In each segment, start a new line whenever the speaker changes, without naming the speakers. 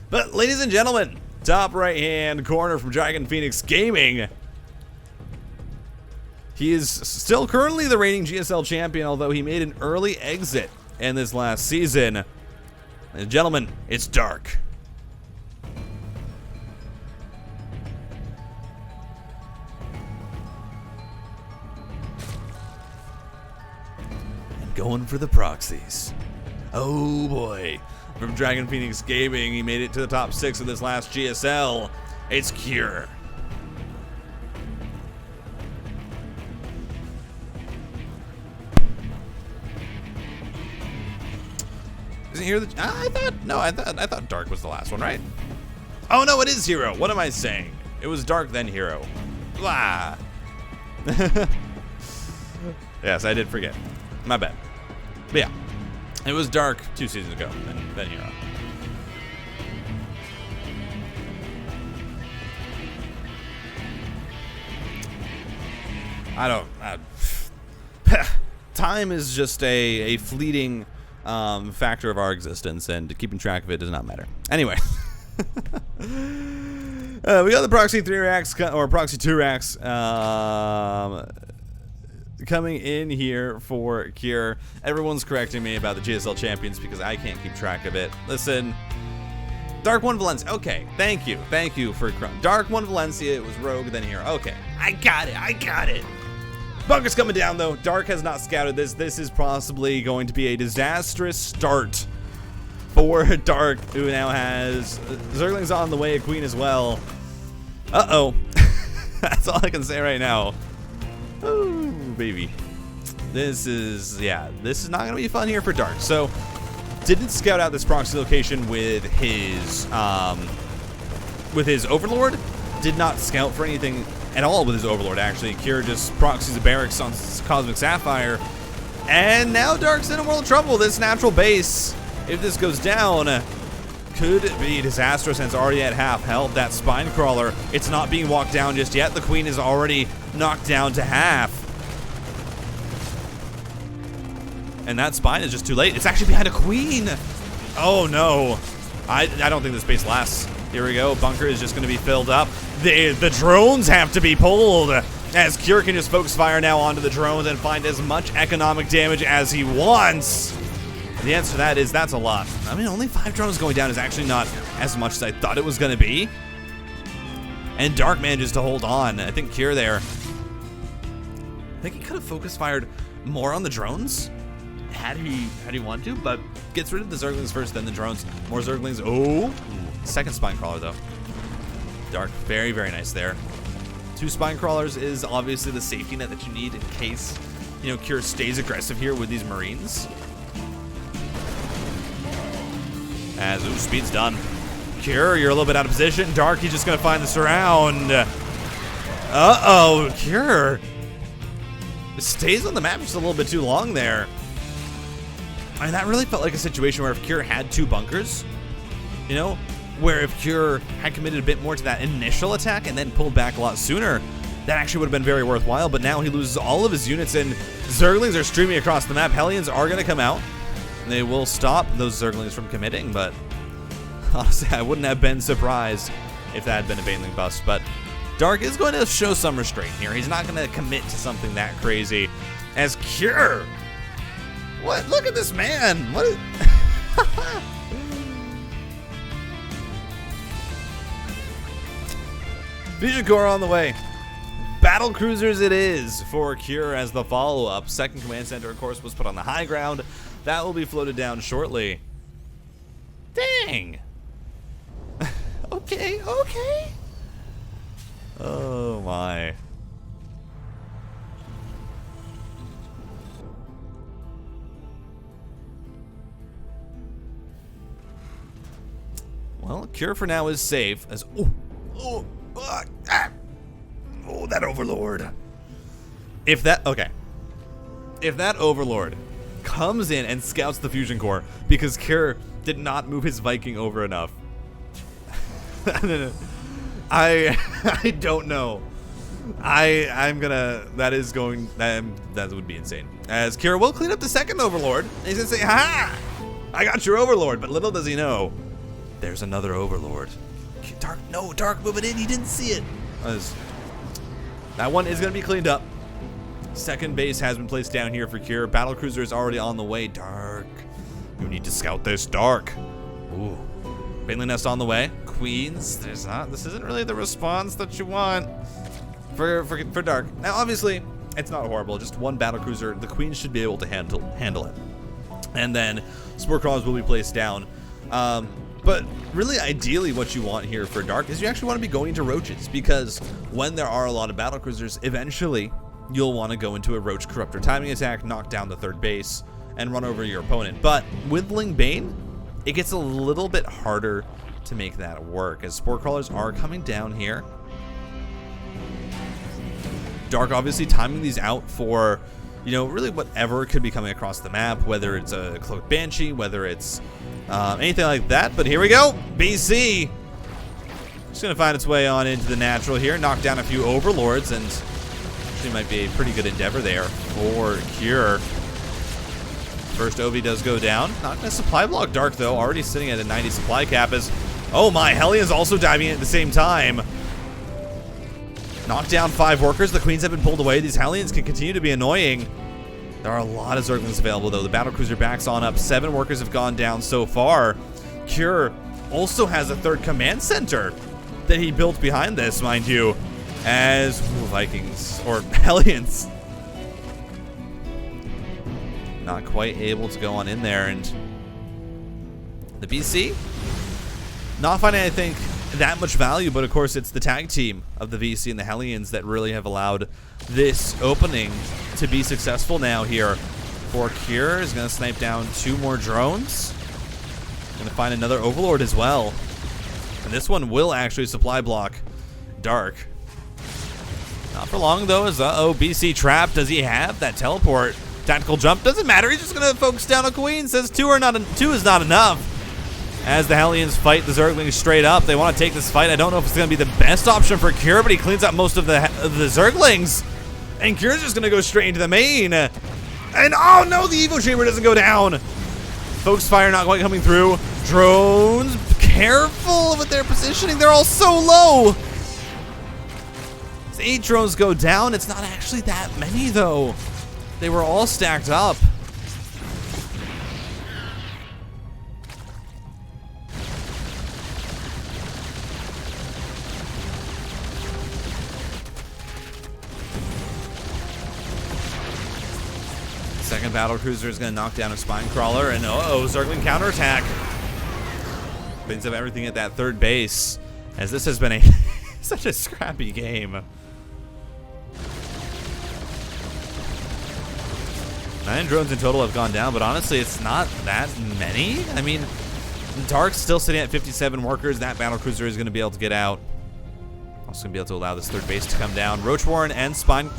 But ladies and gentlemen, top right hand corner from Dragon Phoenix Gaming. He is still currently the reigning GSL champion, although he made an early exit in this last season. Ladies and gentlemen, it's Dark. And going for the proxies. Oh boy. From Dragon Phoenix Gaming, he made it to the top 6 of this last GSL. It's Cure. Isn't here the? I thought Dark was the last one, right? Oh no, it is Hero. What am I saying? It was Dark then Hero. Blah. Yes, I did forget. My bad. But yeah. It was Dark 2 seasons ago, and then Hero. Time is just a fleeting factor of our existence, and keeping track of it does not matter. Anyway. We got the Proxy 3 racks, or Proxy 2 racks, coming in here for Cure. Everyone's correcting me about the GSL champions because I can't keep track of it. Listen, Dark won Valencia. Okay, thank you for Dark won Valencia. It was Rogue, then Hero. Okay, I got it. Bunker's coming down though. Dark has not scouted this. This is possibly going to be a disastrous start for Dark, who now has Zerglings on the way, a Queen as well. Uh-oh. That's all I can say right now. Oh, baby. This is not going to be fun here for Dark. So, didn't scout out this proxy location with his Overlord. Did not scout for anything at all with his Overlord, actually. Cure just proxies a barracks on Cosmic Sapphire. And now Dark's in a world of trouble. This natural base, if this goes down, could be disastrous, and it's already at half health. That Spine Crawler, it's not being walked down just yet. The Queen is already knocked down to half. And that Spine is just too late. It's actually behind a Queen. Oh no. I don't think this base lasts. Here we go. Bunker is just going to be filled up. The drones have to be pulled, as Cure can just focus fire now onto the drones and find as much economic damage as he wants. The answer to that is that's a lot. I mean, only 5 drones going down is actually not as much as I thought it was going to be. And Dark manages to hold on. I think Cure there, I think he could have focus fired more on the drones had he wanted to, but gets rid of the Zerglings first, then the drones. More Zerglings. Oh, second Spine Crawler though. Dark, very, very nice there. 2 Spine Crawlers is obviously the safety net that you need in case, you know, Cure stays aggressive here with these Marines. As, ooh, speed's done. Cure, you're a little bit out of position. Dark, he's just gonna find the surround. Uh-oh, Cure. It stays on the map just a little bit too long there. I mean, that really felt like a situation where if Cure had 2 bunkers, you know, where if Cure had committed a bit more to that initial attack and then pulled back a lot sooner, that actually would have been very worthwhile. But now he loses all of his units, and Zerglings are streaming across the map. Hellions are gonna come out. They will stop those Zerglings from committing, but honestly, I wouldn't have been surprised if that had been a Baneling bust. But Dark is going to show some restraint here. He's not going to commit to something that crazy. As Cure, what? Look at this man. What is... Fusion Core on the way. Battle cruisers it is for Cure as the follow-up. Second command center, of course, was put on the high ground. That will be floated down shortly. Dang. Okay. Oh my. Well, Cure for now is safe as that Overlord. If that Overlord comes in and scouts the Fusion Core because Cure did not move his Viking over enough. I don't know. That would be insane. As Cure will clean up the second Overlord. And he's gonna say, ha! I got your Overlord, but little does he know. There's another Overlord. Dark, no, Dark moving in. He didn't see it. That one is going to be cleaned up. Second base has been placed down here for Cure. Battlecruiser is already on the way. Dark. You need to scout this, Dark. Ooh. Baneling Nest on the way. Queens. There's not. This isn't really the response that you want for Dark. Now, obviously, it's not horrible. Just one battlecruiser. The Queens should be able to handle it. And then Spore Crawlers will be placed down. But really, ideally, what you want here for Dark is you actually want to be going into Roaches, because when there are a lot of battlecruisers, eventually you'll want to go into a Roach Corruptor timing attack, knock down the third base, and run over your opponent. But with Ling Bane, it gets a little bit harder to make that work, as Spore Crawlers are coming down here. Dark obviously timing these out for, you know, really whatever could be coming across the map, whether it's a Cloaked Banshee, whether it's anything like that. But here we go. BC just going to find its way on into the natural here, knock down a few Overlords, and it might be a pretty good endeavor there for Cure. First OV does go down. Not going to supply block Dark, though. Already sitting at a 90 supply cap as, oh my, Hellions also diving in at the same time. Knock down 5 workers. The Queens have been pulled away. These Hellions can continue to be annoying. There are a lot of Zerglings available, though. The battlecruiser backs on up. 7 workers have gone down so far. Cure also has a third command center that he built behind this, mind you, as Vikings, or Hellions, not quite able to go on in there. And the BC not finding, I think, that much value, but of course it's the tag team of the VC and the Hellions that really have allowed this opening to be successful now here. For Cure is going to snipe down 2 more drones. Going to find another Overlord as well. And this one will actually supply block Dark. Not for long, though, as BC trapped. Does he have that teleport? Tactical jump, doesn't matter. He's just going to focus down on Queen. Says 2 is not enough. As the Hellions fight the Zerglings straight up, they want to take this fight. I don't know if it's going to be the best option for Cure, but he cleans up most of the Zerglings. And Cure's just going to go straight into the main. And oh no, the Evo Chamber doesn't go down. Focus fire not quite coming through. Drones, careful with their positioning. They're all so low. 8 drones go down. It's not actually that many, though. They were all stacked up. Second battlecruiser is going to knock down a spine crawler, and Zergling counterattack. Cleans up everything at that third base, as this has been a such a scrappy game. 9 drones in total have gone down, but honestly, it's not that many. I mean, Dark's still sitting at 57 workers. That battlecruiser is going to be able to get out. Also going to be able to allow this third base to come down. Roach Warren and Spire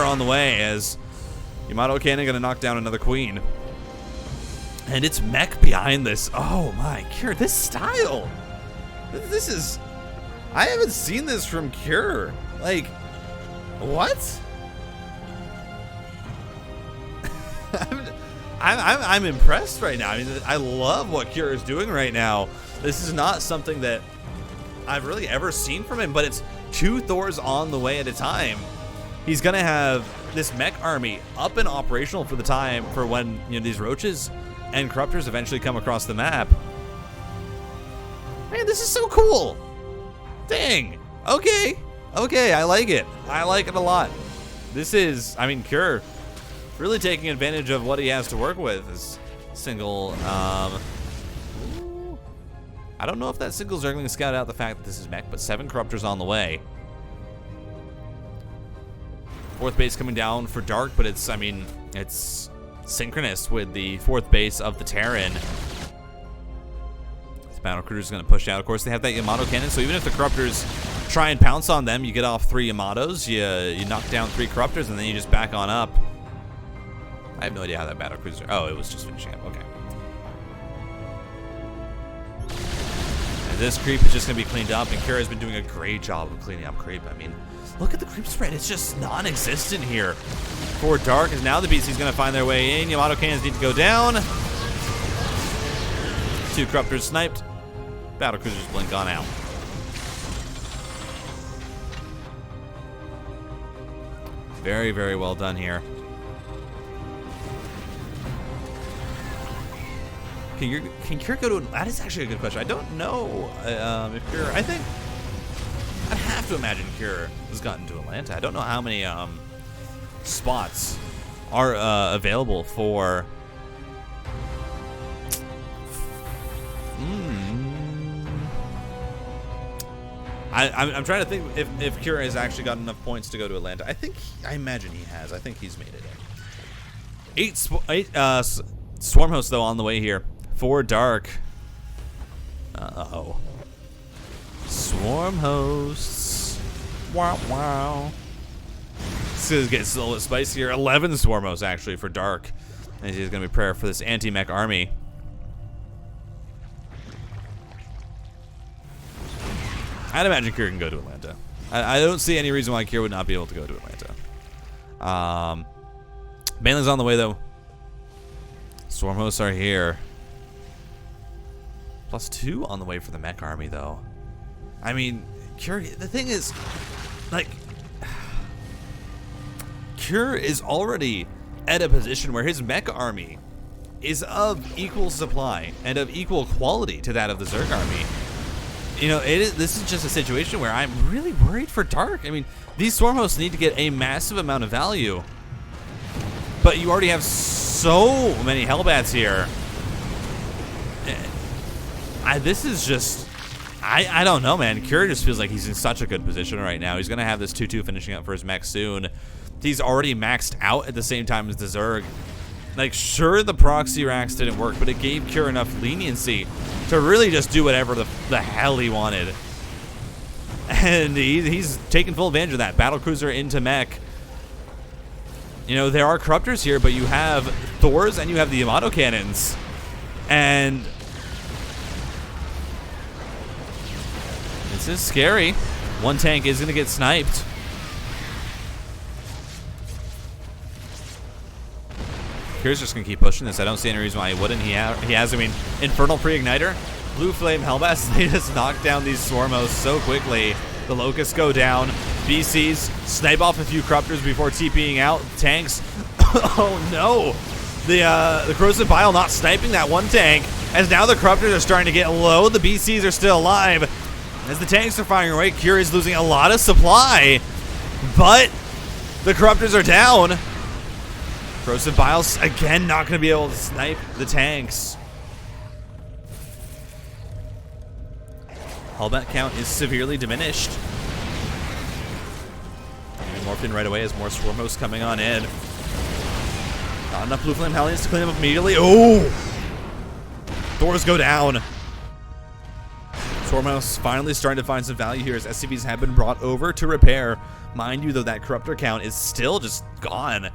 on the way, as Yamato Cannon going to knock down another Queen. And it's mech behind this. Oh my, Cure, this style. This is, I haven't seen this from Cure. Like, what? I'm impressed right now. I mean, I love what Cure is doing right now. This is not something that I've really ever seen from him, but it's 2 Thors on the way at a time. He's gonna have this mech army up and operational for the time for when, you know, these Roaches and Corruptors eventually come across the map. Man, this is so cool. Dang. Okay, I like it. I like it a lot. This is, I mean, Cure really taking advantage of what he has to work with. Is single, I don't know if that single Zergling scouted out the fact that this is mech, but 7 Corruptors on the way. 4th base coming down for Dark, but it's, I mean, it's synchronous with the 4th base of the Terran. This battlecruiser is going to push out. Of course, they have that Yamato cannon, so even if the Corruptors try and pounce on them, you get off 3 Yamatos, you knock down 3 Corruptors, and then you just back on up. I have no idea how that battlecruiser... Oh, it was just finishing up. Okay. And this creep is just going to be cleaned up, and Cure has been doing a great job of cleaning up creep. I mean, look at the creep spread. It's just non-existent here for Dark, as now the BC's going to find their way in. Yamato cannons need to go down. 2 Corruptors sniped. Battlecruisers blink on out. Very, very well done here. Can Kira go to... That is actually a good question. I don't know if Kira... I think... I'd have to imagine Kira has gotten to Atlanta. I don't know how many spots are available for... I'm trying to think if Kira has actually got enough points to go to Atlanta. I imagine he has. I think he's made it in. 8 Swarm hosts though on the way here for Dark. Uh-oh. Swarm hosts. Wow, wow. This is getting a little bit spicier. 11 Swarm hosts actually for Dark. And he's going to be prepared for this anti-mech army. I'd imagine Kira can go to Atlanta. I don't see any reason why Kira would not be able to go to Atlanta. Baneling's on the way though. Swarm hosts are here. +2 on the way for the mech army though. I mean, Kira, the thing is, like, Kira is already at a position where his mech army is of equal supply and of equal quality to that of the Zerg army. You know, this is just a situation where I'm really worried for Dark. I mean, these Swarm hosts need to get a massive amount of value. But you already have so many Hellbats here. This is just... I don't know, man. Kira just feels like he's in such a good position right now. He's going to have this 2-2 finishing up for his mech soon. He's already maxed out at the same time as the Zerg. Like, sure, the proxy racks didn't work, but it gave Kira enough leniency to really just do whatever the hell he wanted. And he's taking full advantage of that. Battlecruiser into mech. You know, there are Corruptors here, but you have Thors and you have the Yamato cannons. And this is scary. One tank is going to get sniped. Kira's just going to keep pushing this. I don't see any reason why he wouldn't. He has, I mean, Infernal Pre-Igniter, Blue Flame Hellbats. They just knock down these Swarm hosts so quickly. The Locusts go down. BCs snipe off a few Corruptors before TPing out. Tanks. Oh, no. The Corrosive Bile not sniping that one tank. As now the Corruptors are starting to get low. The BCs are still alive. As the tanks are firing away, Kira is losing a lot of supply. But the Corruptors are down. Corrosive Bile's again not going to be able to snipe the tanks. Hellbat count is severely diminished. Getting morphed in right away as more Swarm hosts coming on in. Not enough Blue Flame Hellions to clean them up immediately. Oh! Thors go down. Swarm hosts finally starting to find some value here as SCVs have been brought over to repair. Mind you, though, that Corruptor count is still just gone.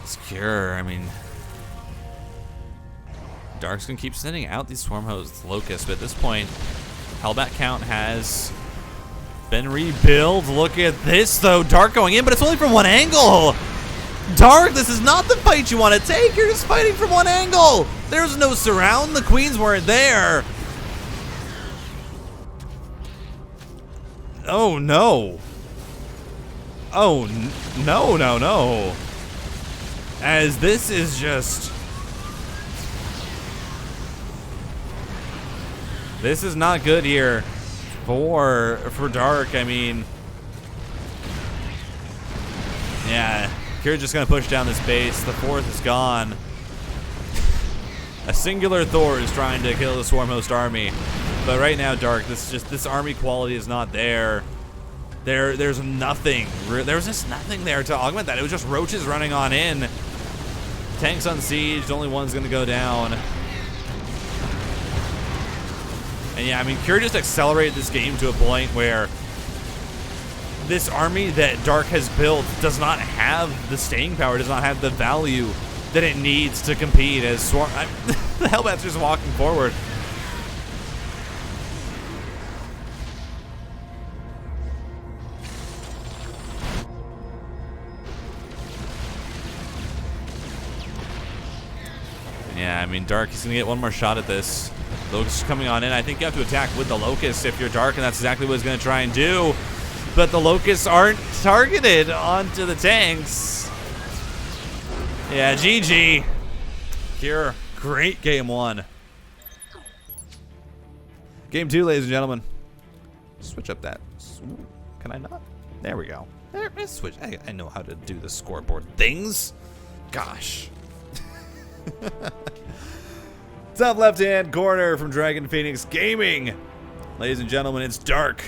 Secure, I mean, Dark's gonna keep sending out these Swarm hosts, Locusts, but at this point, Hellbat count has been rebuilt. Look at this, though. Dark going in, but it's only from one angle. Dark, this is not the fight you want to take. You're just fighting from one angle. There's no surround. The Queens weren't there. Oh, no. Oh, no, no, no. As this is just... This is not good here for Dark. I mean... Yeah, Kira's just going to push down this base. The 4th is gone. A singular Thor is trying to kill the Swarm host army. But right now, Dark, this army quality is not there. There's nothing. There's just nothing there to augment that. It was just roaches running on in. Tanks unsieged, only one's gonna go down. And yeah, I mean, Kira just accelerated this game to a point where this army that Dark has built does not have the staying power, does not have the value that it needs to compete as Swarm. The Hellbat's just walking forward. Yeah, I mean, Dark is going to get one more shot at this. Locust coming on in. I think you have to attack with the Locust if you're Dark, and that's exactly what he's going to try and do. But the Locusts aren't targeted onto the tanks. Yeah, GG. Cure, great game 1. Game 2, ladies and gentlemen. Switch up that. Ooh, can I not? There we go. There, switch. I know how to do the scoreboard things. Gosh. Top left-hand corner from Dragon Phoenix Gaming. Ladies and gentlemen, it's Dark.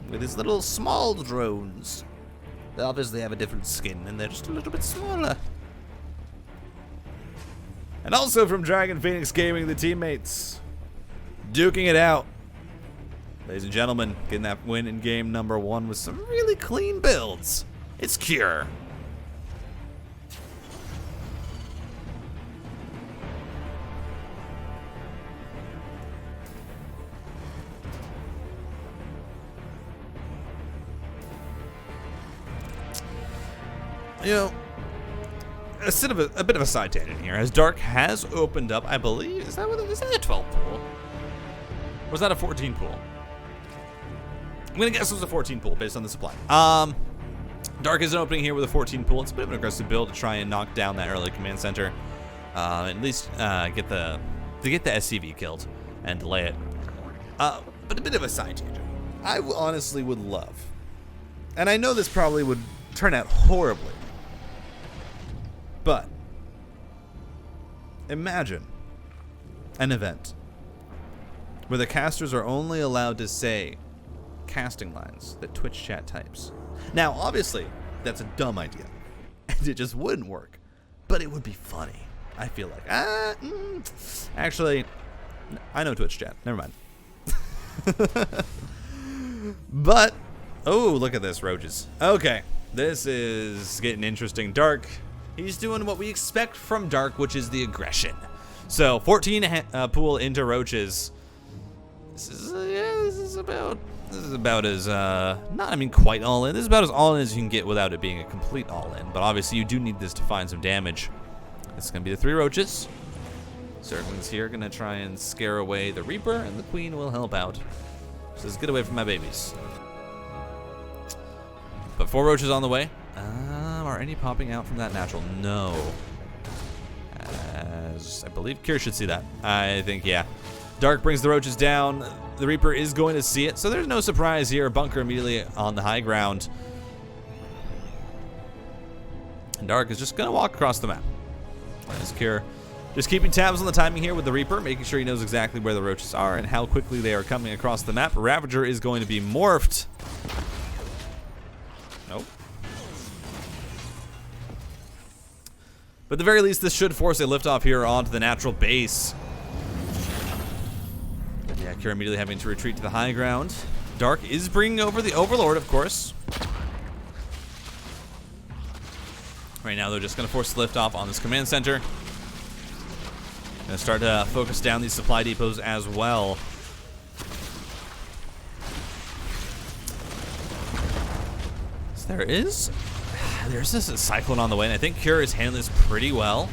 With his little small drones. They obviously have a different skin, and they're just a little bit smaller. And also from Dragon Phoenix Gaming, the teammates. Duking it out. Ladies and gentlemen, getting that win in game number 1 with some really clean builds. It's Cure. You know, a bit of a side tangent here, as Dark has opened up, I believe, is that a 12 pool? Or was that a 14 pool? I'm gonna guess it was a 14 pool based on the supply. Dark is opening here with a 14 pool. It's a bit of an aggressive build to try and knock down that early command center. At least get the SCV killed and delay it. But a bit of a side tangent. I honestly would love, and I know this probably would turn out horribly, but imagine an event where the casters are only allowed to say casting lines that Twitch chat types. Now, obviously, that's a dumb idea, and it just wouldn't work, but it would be funny, I feel like. Actually, I know Twitch chat. Never mind. But, oh, look at this, roaches. Okay, this is getting interesting. Dark, he's doing what we expect from Dark, which is the aggression. So 14 pool into roaches. This is about as not, I mean, quite all in. This is about as all in as you can get without it being a complete all in. But obviously you do need this to find some damage. It's gonna be the 3 roaches. Zerglings here gonna try and scare away the Reaper, and the Queen will help out. Says, get away from my babies. But 4 roaches on the way. Are any popping out from that natural? No. As I believe Kier should see that. I think, yeah. Dark brings the roaches down. The Reaper is going to see it, so there's no surprise here. Bunker immediately on the high ground. And Dark is just going to walk across the map. As Kier just keeping tabs on the timing here with the Reaper, making sure he knows exactly where the roaches are and how quickly they are coming across the map. Ravager is going to be morphed. Nope. But at the very least, this should force a liftoff here onto the natural base. But yeah, Kira immediately having to retreat to the high ground. Dark is bringing over the Overlord, of course. Right now, they're just going to force the liftoff on this command center. Going to start to focus down these supply depots as well. So there's this Cyclone on the way, and I think Cure is handling this pretty well.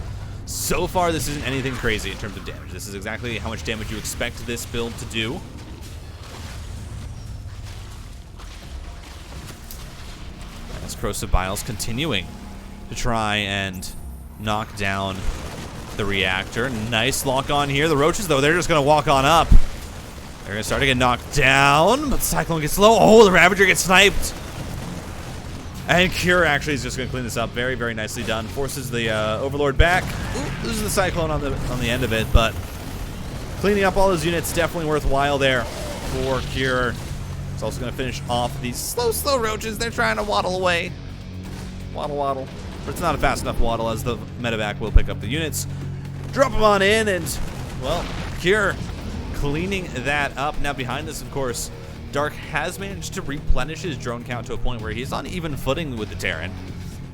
So far, this isn't anything crazy in terms of damage. This is exactly how much damage you expect this build to do. As Corrosive Biles continuing to try and knock down the reactor. Nice lock on here. The roaches, though, they're just going to walk on up. They're going to start to get knocked down, but Cyclone gets low. Oh, the Ravager gets sniped. And Cure actually is just going to clean this up. Very, very nicely done. Forces the Overlord back. Ooh, loses the Cyclone on the end of it, but cleaning up all those units definitely worthwhile there for Cure. It's also going to finish off these slow roaches. They're trying to waddle away. Waddle. But it's not a fast enough waddle, as the medevac will pick up the units. Drop them on in, and, well, Cure cleaning that up. Now behind this, of course, Dark has managed to replenish his drone count to a point where he's on even footing with the Terran.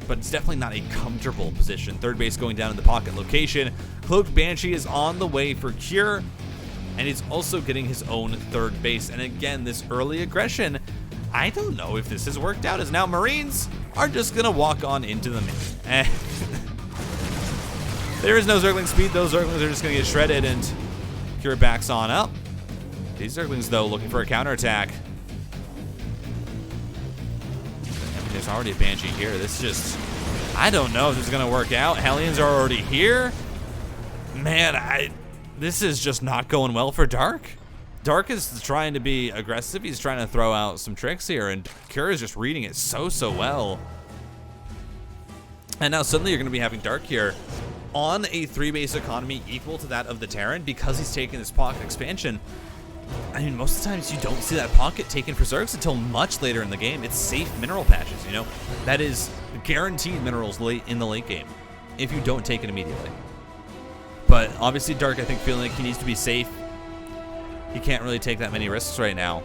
but it's definitely not a comfortable position. Third base going down in the pocket location. Cloaked Banshee is on the way for Cure, and he's also getting his own third base. And again, this early aggression, I don't know if this has worked out, as now Marines are just going to walk on into the main. There is no Zergling speed. Those Zerglings are just going to get shredded, and Cure backs on up. These Zerglings, though, looking for a counterattack. I mean, there's already a Banshee here. This just, I don't know if this is going to work out. Hellions are already here. Man, this is just not going well for Dark. Dark is trying to be aggressive. He's trying to throw out some tricks here, and Cure is just reading it so well. And now suddenly you're going to be having Dark here on a 3-base economy equal to that of the Terran because he's taking this pocket expansion. I mean, most of the times you don't see that pocket taken for Zergs until much later in the game. It's safe mineral patches, you know? That is guaranteed minerals late in the late game if you don't take it immediately. But obviously Dark, I think, feeling like he needs to be safe. He can't really take that many risks right now.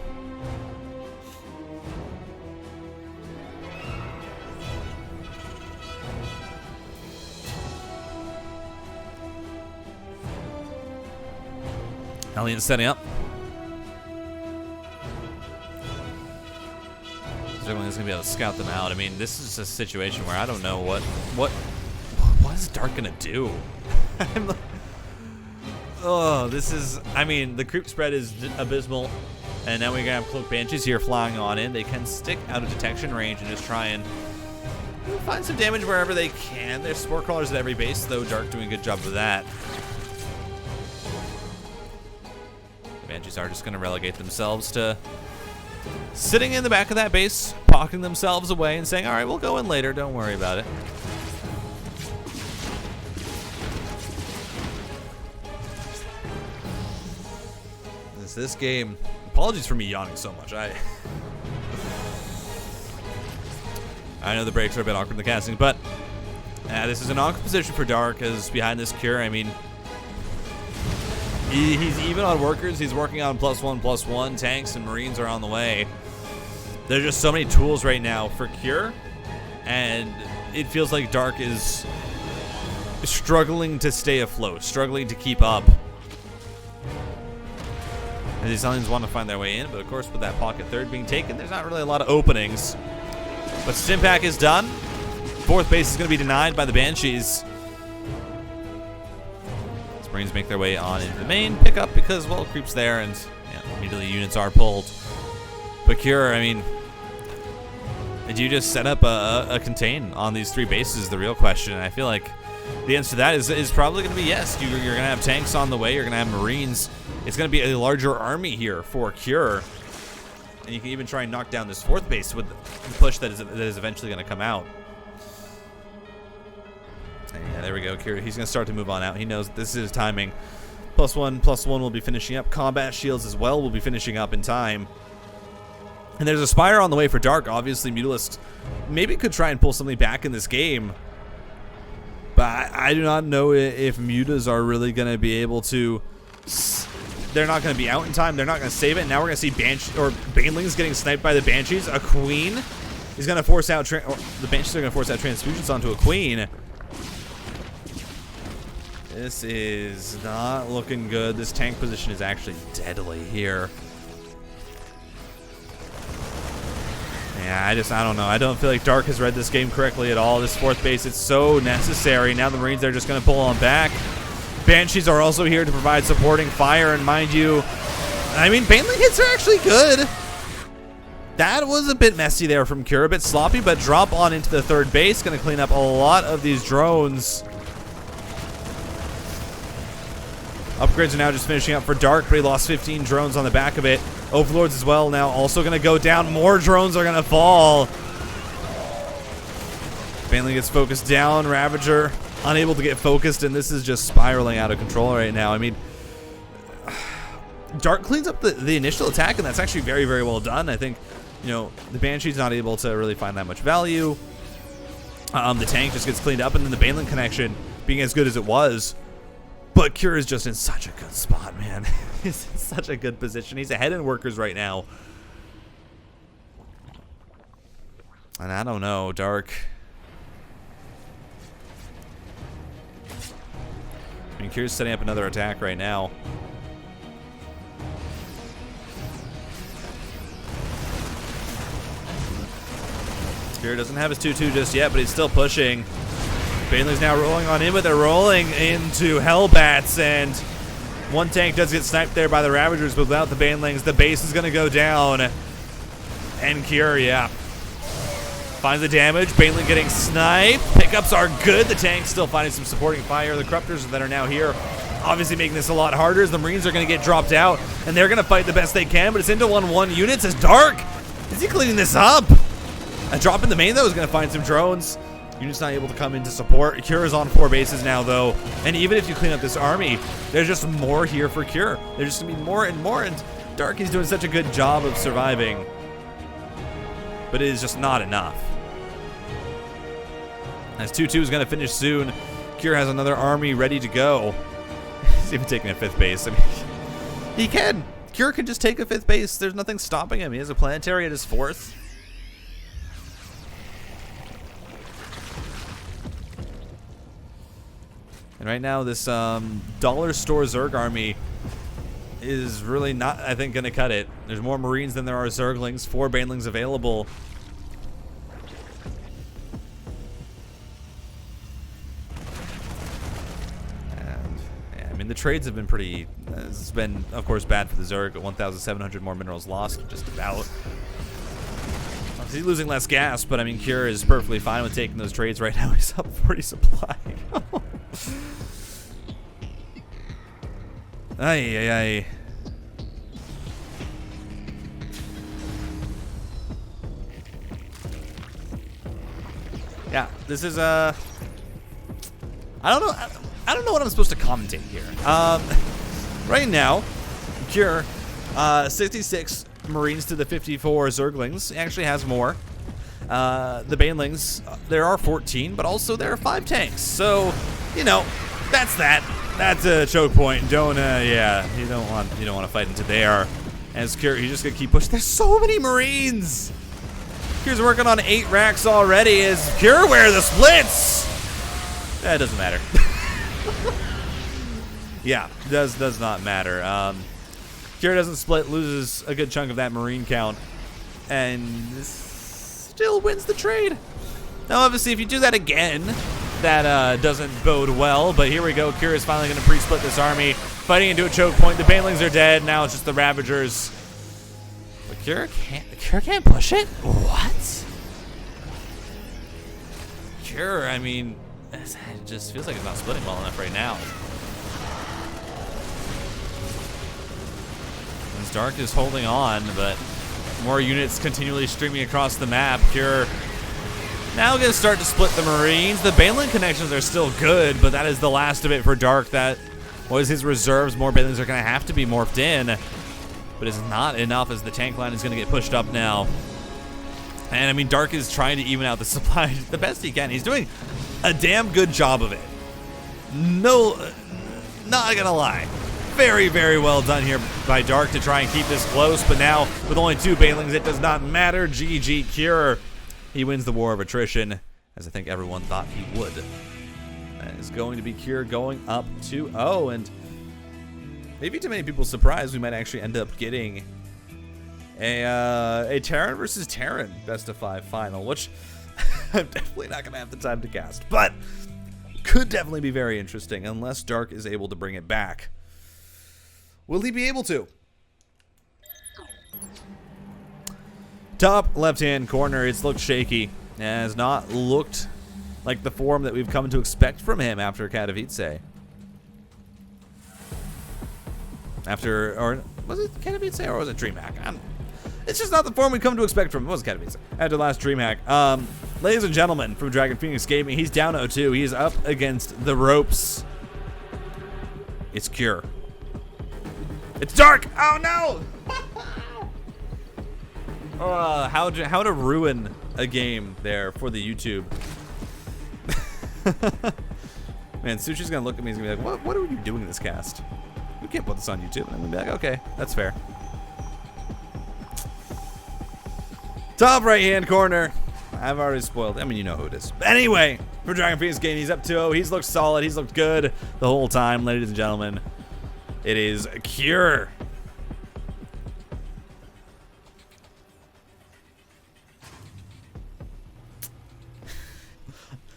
Hellions setting up. Zergling is going to be able to scout them out. I mean, this is a situation where I don't know what is Dark going to do? Oh, this is, I mean, the creep spread is abysmal. And now we have Cloak Banshees here flying on in. They can stick out of detection range and just try and find some damage wherever they can. There's Spore Crawlers at every base, though. Dark doing a good job of that. Banshees are just going to relegate themselves to sitting in the back of that base, pocketing themselves away and saying, all right, we'll go in later. Don't worry about it. This game, apologies for me yawning so much. I know the breaks are a bit awkward in the casting, but this is an awkward position for Dark as behind this Cure. I mean, he's even on workers. He's working on +1/+1. Tanks and Marines are on the way. There's just so many tools right now for Cure, and it feels like Dark is struggling to stay afloat, struggling to keep up. And these Hellions want to find their way in, but of course with that pocket third being taken, there's not really a lot of openings. But Stimpack is done. Fourth base is going to be denied by the Banshees. Marines make their way on into the main pickup because, well, creep's there, and yeah, immediately units are pulled. But Cure, I mean, did you just set up a contain on these 3 bases is the real question. And I feel like the answer to that is probably going to be yes. You're going to have tanks on the way. You're going to have Marines. It's going to be a larger army here for Cure. And you can even try and knock down this 4th base with the push that is eventually going to come out. Yeah, there we go. Cure, he's going to start to move on out. He knows this is his timing. +1/+1 will be finishing up. Combat shields as well will be finishing up in time. And there's a Spire on the way for Dark. Obviously, Mutalisk maybe could try and pull something back in this game. But I do not know if Mutas are really going to be able to... They're not going to be out in time. They're not going to save it. Now we're going to see Banelings getting sniped by the Banshees. A Queen is going to force out... the Banshees are going to force out transfusions onto a Queen. This is not looking good. This tank position is actually deadly here. Yeah, I don't know. I don't feel like Dark has read this game correctly at all. This 4th base, it's so necessary. Now the Marines are just going to pull on back. Banshees are also here to provide supporting fire, and mind you, I mean, Baneling hits are actually good. That was a bit messy there from Cure, a bit sloppy, but drop on into the 3rd base. Going to clean up a lot of these drones. Upgrades are now just finishing up for Dark, but he lost 15 drones on the back of it. Overlords as well now also going to go down. More drones are going to fall. Baneling gets focused down. Ravager unable to get focused, and this is just spiraling out of control right now. I mean, Dark cleans up the initial attack, and that's actually very, very well done. I think, you know, the Banshee's not able to really find that much value. The tank just gets cleaned up, and then the Baneling connection being as good as it was. But Cure is just in such a good spot, man. He's in such a good position. He's ahead in workers right now. And I don't know, Dark. mean, Kyr's setting up another attack right now. Kyr doesn't have his 2-2 just yet, but he's still pushing. Baneling's now rolling on in, but they're rolling into Hellbats, and one tank does get sniped there by the Ravagers, but without the Banelings, the base is going to go down. And Kyr, yeah, finds the damage. Baneling getting sniped. Pickups are good. The tank's still finding some supporting fire. The Corruptors that are now here obviously making this a lot harder as the Marines are going to get dropped out, and they're going to fight the best they can, but it's into 1-1 units as Dark. Is he cleaning this up? A drop in the main, though, is going to find some drones. Unit's not able to come in to support. Kyr is on 4 bases now, though. And even if you clean up this army, there's just more here for Kyr. There's just going to be more and more, and Dark is doing such a good job of surviving. But it is just not enough. As 2-2 is going to finish soon, Kyr has another army ready to go. He's even taking a 5th base. I mean, he can. Kyr can just take a 5th base. There's nothing stopping him. He has a planetary at his 4th. And right now, this dollar store Zerg army is really not, I think, going to cut it. There's more Marines than there are Zerglings. 4 Banelings available. And, yeah, I mean, the trades have been pretty, it's been, of course, bad for the Zerg. 1,700 more minerals lost, just about. He's losing less gas, but I mean, Kyr is perfectly fine with taking those trades right now. He's up 40 supply. Ay, ay, ay. Yeah, this is I don't know what I'm supposed to commentate here. Right now, Kyr, 66 Marines to the 54 Zerglings. He actually has more. The Banelings, there are 14, but also there are 5 tanks. So, you know, that's that. That's a choke point. Don't, yeah, you don't want to fight into there. As Kyr, he's just gonna keep pushing. There's so many Marines. Kyr's working on 8 racks already. Is Kyr where the splits? That doesn't matter. Yeah, does not matter. Kyr doesn't split, loses a good chunk of that Marine count, and still wins the trade. Now, obviously, if you do that again, that doesn't bode well, but here we go. Kyr is finally going to pre-split this army, fighting into a choke point. The Banelings are dead. Now it's just the Ravagers. But Kyr can't push it? What? Kyr, I mean, it just feels like it's not splitting well enough right now. As Dark is holding on, but more units continually streaming across the map. Kyr now going to start to split the Marines. The Baneling connections are still good, but that is the last of it for Dark. That was his reserves. More Banelings are going to have to be morphed in, but it's not enough as the tank line is going to get pushed up now. And I mean, Dark is trying to even out the supply the best he can. He's doing a damn good job of it. No, not gonna lie. Very, very well done here by Dark to try and keep this close, but now with only 2 Banelings, it does not matter. GG Kyr. He wins the war of attrition, as I think everyone thought he would. That is going to be Kyr going up 2-0, and maybe to many people's surprise, we might actually end up getting a Terran versus Terran best of 5 final, which I'm definitely not going to have the time to cast, but could definitely be very interesting unless Dark is able to bring it back. Will he be able to? Top left-hand corner, it's looked shaky. It has not looked like the form that we've come to expect from him after Katowice. Or was it Katowice or was it DreamHack? It's just not the form we come to expect from him. It was Katowice. After the last DreamHack. Ladies and gentlemen, from Dragon Phoenix Gaming, he's down 0-2. He's up against the ropes. It's Kyr. It's Dark! Oh no! How to ruin a game there for the YouTube. Man, Sushi's gonna look at me and he's gonna be like, what are you doing in this cast? You can't put this on YouTube. And I'm gonna be like, okay, that's fair. Top right hand corner. I've already spoiled. I mean, you know who it is. But anyway, for Dragon Phoenix Game, he's up 2-0. He's looked solid. He's looked good the whole time, ladies and gentlemen. It is Cure.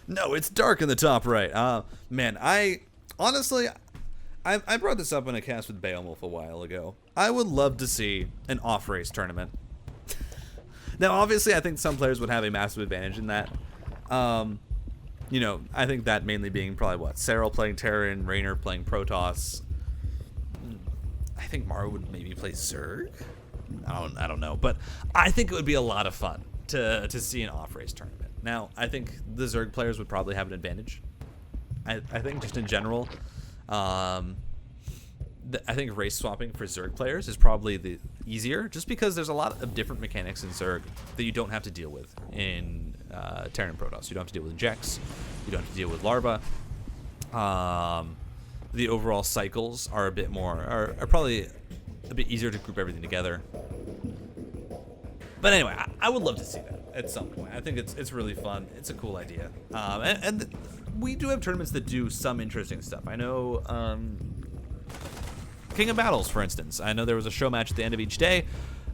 No, it's dark in the top right. Man, honestly, I brought this up in a cast with Beowulf a while ago. I would love to see an off-race tournament. Now, obviously, I think some players would have a massive advantage in that. You know, I think that mainly being probably what? Serral playing Terran, Raynor playing Protoss. I think Mara would maybe play Zerg. I don't know, but I think it would be a lot of fun to see an off-race tournament. Now, I think the Zerg players would probably have an advantage. I think just in general, I think race swapping for Zerg players is probably the easier, just because there's a lot of different mechanics in Zerg that you don't have to deal with in Terran and Protoss. You don't have to deal with injects. You don't have to deal with larva. The overall cycles are a bit more, are probably a bit easier to group everything together. But anyway, I would love to see that at some point. I think it's really fun. It's a cool idea. And we do have tournaments that do some interesting stuff. I know King of Battles, for instance. I know there was a show match at the end of each day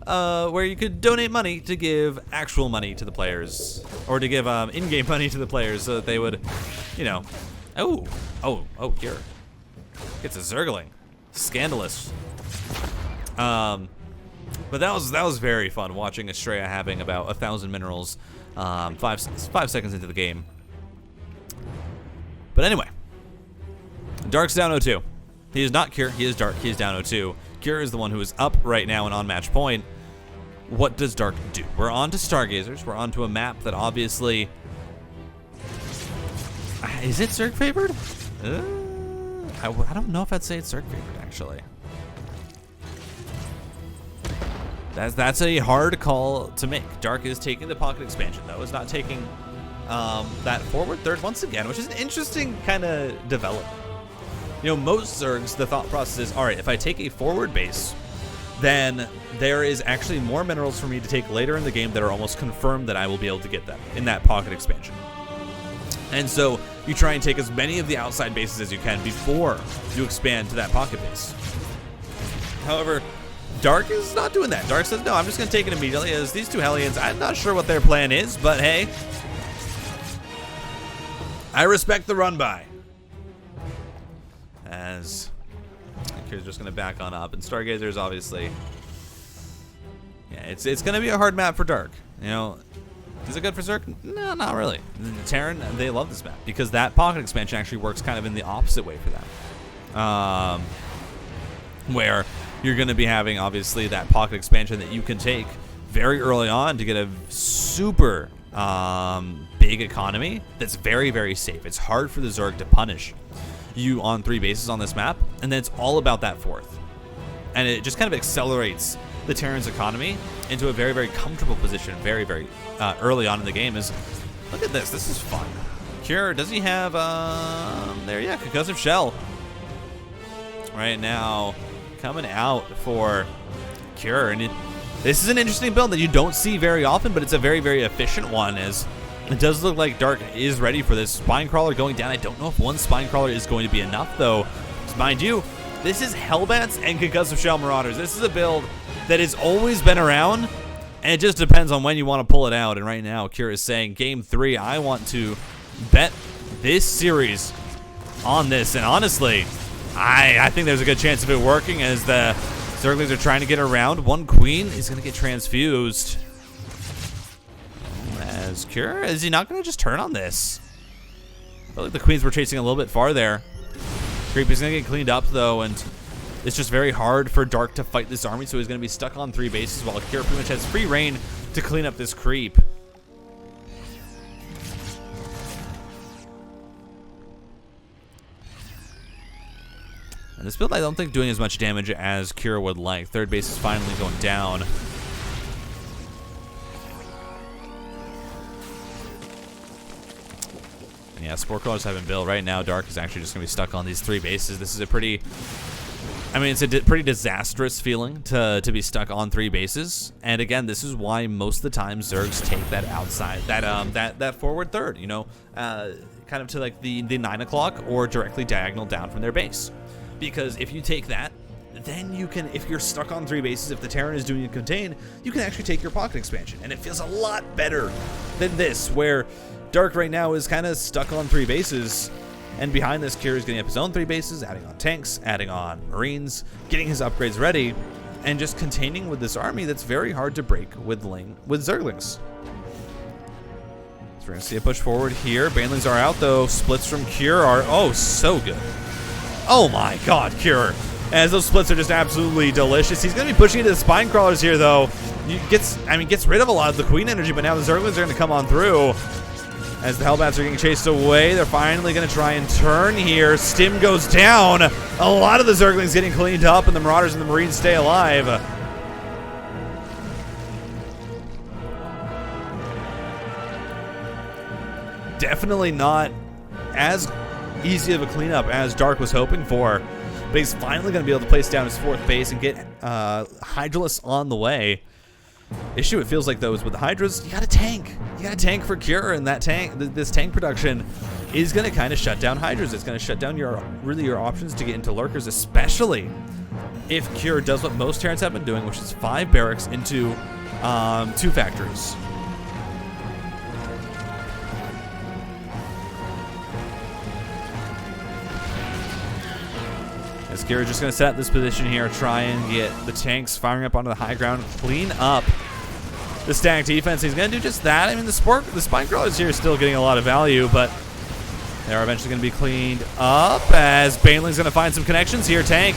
where you could donate money to give actual money to the players, or to give in-game money to the players so that they would, you know, oh, here. It's a Zergling. Scandalous. But that was very fun, watching Astrea having about 1,000 minerals 5 seconds into the game. But anyway, Dark's down 0-2. He is not Cure, he is Dark, he is down 0-2. Cure is the one who is up right now and on match point. What does Dark do? We're on to Stargazers. We're on to a map that obviously... Is it Zerg favored? I don't know if I'd say it's Zerg favored, actually. That's a hard call to make. Dark is taking the pocket expansion, though. It's not taking that forward third once again, which is an interesting kind of development. You know, most Zergs, the thought process is, all right, if I take a forward base, then there is actually more minerals for me to take later in the game that are almost confirmed that I will be able to get them in that pocket expansion. And so you try and take as many of the outside bases as you can before you expand to that pocket base. However, Dark is not doing that. Dark says, no, I'm just going to take it immediately, as these two Hellions, I'm not sure what their plan is, but hey, I respect the run by. As Cure's just going to back on up, and Stargazers obviously, yeah, it's going to be a hard map for Dark. You know, is it good for Zerg? No, not really. Terran, they love this map because that pocket expansion actually works kind of in the opposite way for them. Where you're going to be having, obviously, that pocket expansion that you can take very early on to get a super big economy that's very, very safe. It's hard for the Zerg to punish you on 3 bases on this map, and then it's all about that 4th. And it just kind of accelerates the Terran's economy into a very, very comfortable position very, very early on in the game. Look at this. This is fun. Cure, does he have, there, yeah, Concussive Shell. Right now, coming out for Cure. And this is an interesting build that you don't see very often, but it's a very, very efficient one, as it does look like Dark is ready for this Spine Crawler going down. I don't know if one Spine Crawler is going to be enough, though. Mind you, this is Hellbats and Concussive Shell Marauders. This is a build that has always been around, and it just depends on when you want to pull it out. And right now, Cure is saying, Game 3, I want to bet this series on this. And honestly, I think there's a good chance of it working, as the Zerglings are trying to get around. One Queen is going to get transfused. As Cure, is he not going to just turn on this? I feel like the Queens were chasing a little bit far there. Creep is going to get cleaned up, though, and it's just very hard for Dark to fight this army, so he's going to be stuck on 3 bases while Cure pretty much has free reign to clean up this creep. And this build, I don't think, doing as much damage as Cure would like. 3rd base is finally going down. And yeah, Spore Crawlers have been built. Right now, Dark is actually just going to be stuck on these 3 bases. This is a pretty I mean, it's a pretty disastrous feeling to be stuck on 3 bases. And again, this is why most of the time Zergs take that outside, that forward third, you know, kind of to like the 9 o'clock or directly diagonal down from their base. Because if you take that, then you can, if you're stuck on 3 bases, if the Terran is doing a contain, you can actually take your pocket expansion. And it feels a lot better than this, where Dark right now is kind of stuck on 3 bases. And behind this, Kira is getting up his own 3 bases, adding on tanks, adding on Marines, getting his upgrades ready, and just containing with this army that's very hard to break with Zerglings. So we're going to see a push forward here. Banelings are out, though. Splits from Kira are, oh, so good. Oh my god, Kira. As those splits are just absolutely delicious. He's going to be pushing into the spine crawlers here, though. Gets rid of a lot of the queen energy, but now the Zerglings are going to come on through. As the Hellbats are getting chased away, they're finally going to try and turn here. Stim goes down. A lot of the Zerglings getting cleaned up, and the Marauders and the Marines stay alive. Definitely not as easy of a cleanup as Dark was hoping for. But he's finally going to be able to place down his 4th base and get Hydralisk on the way. Issue it feels like, though, is with the Hydras, you got a tank. You got a tank for Cure, and that tank, this tank production is going to kind of shut down Hydras. It's going to shut down your options to get into Lurkers, especially if Cure does what most Terrans have been doing, which is 5 barracks into 2 factories. As Kira just going to set this position here, try and get the tanks firing up onto the high ground, clean up the stack defense. He's going to do just that. I mean, the spine crawlers here are still getting a lot of value, but they're eventually going to be cleaned up as Baneling's going to find some connections here. Tank.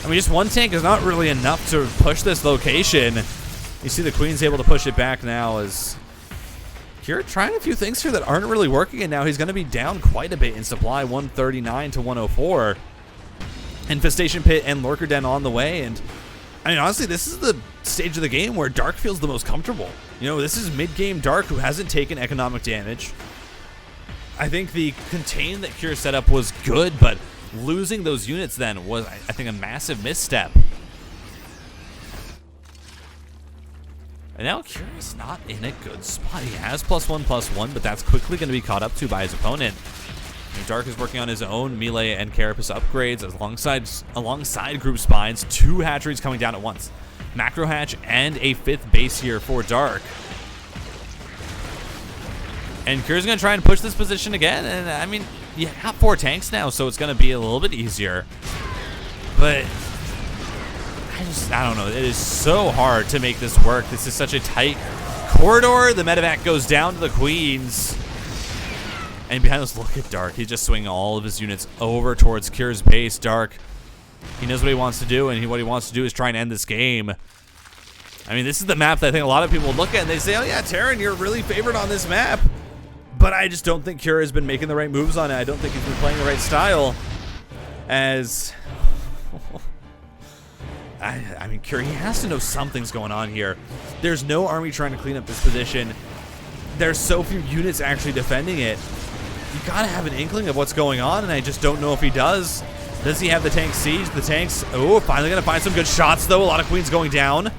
I mean, just 1 tank is not really enough to push this location. You see the Queen's able to push it back now as Kira trying a few things here that aren't really working, and now he's going to be down quite a bit in supply, 139 to 104. Infestation Pit and Lurker Den on the way, and I mean, honestly, this is the stage of the game where Dark feels the most comfortable. You know, this is mid-game Dark, who hasn't taken economic damage. I think the contain that Kira set up was good, but losing those units then was, I think, a massive misstep. And now Kira's not in a good spot. He has +1/+1, but that's quickly going to be caught up to by his opponent. And Dark is working on his own melee and carapace upgrades alongside group spines. 2 hatcheries coming down at once. Macro hatch and a 5th base here for Dark. And Kira's going to try and push this position again. And I mean, you have 4 tanks now, so it's going to be a little bit easier. But I don't know. It is so hard to make this work. This is such a tight corridor. The medevac goes down to the Queens. And behind us, look at Dark. He's just swinging all of his units over towards Kira's base. Dark, he knows what he wants to do, and what he wants to do is try and end this game. I mean, this is the map that I think a lot of people look at and they say, oh yeah, Terran, you're really favored on this map. But I just don't think Kira has been making the right moves on it. I don't think he's been playing the right style. As I mean, Kira, he has to know something's going on here. There's no army trying to clean up this position. There's so few units actually defending it. You gotta have an inkling of what's going on, and I just don't know if he does. Does he have the tank siege? The tanks, oh, finally gonna find some good shots, though. A lot of Queens going down.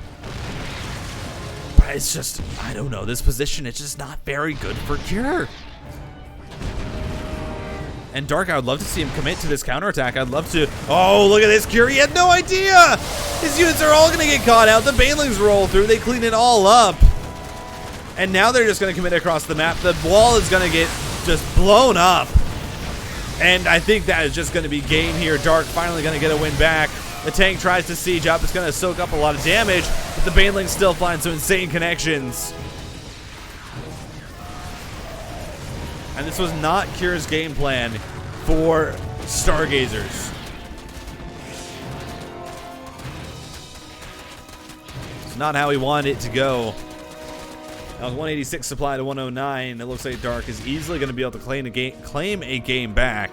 But it's just, I don't know. This position, it's just not very good for Kira. And Dark, I would love to see him commit to this counterattack. I'd love to. Oh, look at this. Kira, he had no idea. His units are all gonna get caught out. The Banelings roll through. They clean it all up. And now they're just gonna commit across the map. The wall is gonna get just blown up. And I think that is just going to be game here. Dark finally going to get a win back. The tank tries to siege up. It's going to soak up a lot of damage, but the Banelings still find some insane connections. And this was not Kira's game plan for Stargazers. It's not how he wanted it to go. That was 186 supply to 109. It looks like Dark is easily going to be able to claim a game back.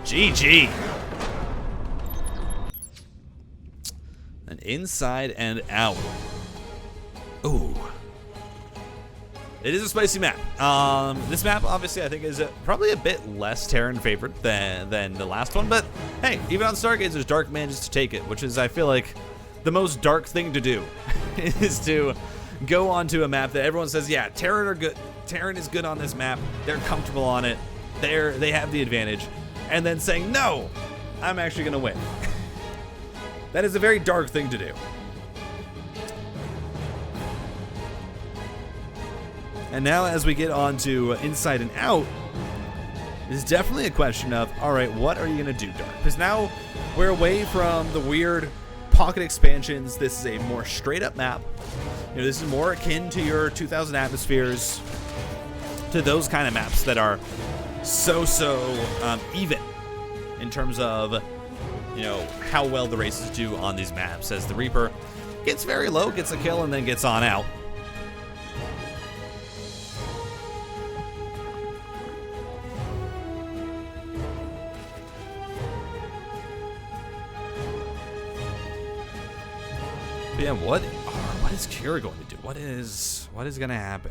GG. And inside and out. Ooh. It is a spicy map. This map, obviously, I think is probably a bit less Terran favorite than the last one. But hey, even on Stargazers, Dark manages to take it, which is, I feel like, the most Dark thing to do is to go onto a map that everyone says, yeah, Terran are good. Terran is good on this map. They're comfortable on it. They have the advantage, and then saying, no, I'm actually gonna win. That is a very Dark thing to do. And now as we get on to Inside and Out, it's definitely a question of, all right, what are you going to do, Dark? Because now we're away from the weird pocket expansions. This is a more straight up map. You know, this is more akin to your 2000 Atmospheres, to those kind of maps that are so even in terms of, you know, how well the races do on these maps, as the Reaper gets very low, gets a kill, and then gets on out. Yeah, what is Kira going to do? What is going to happen?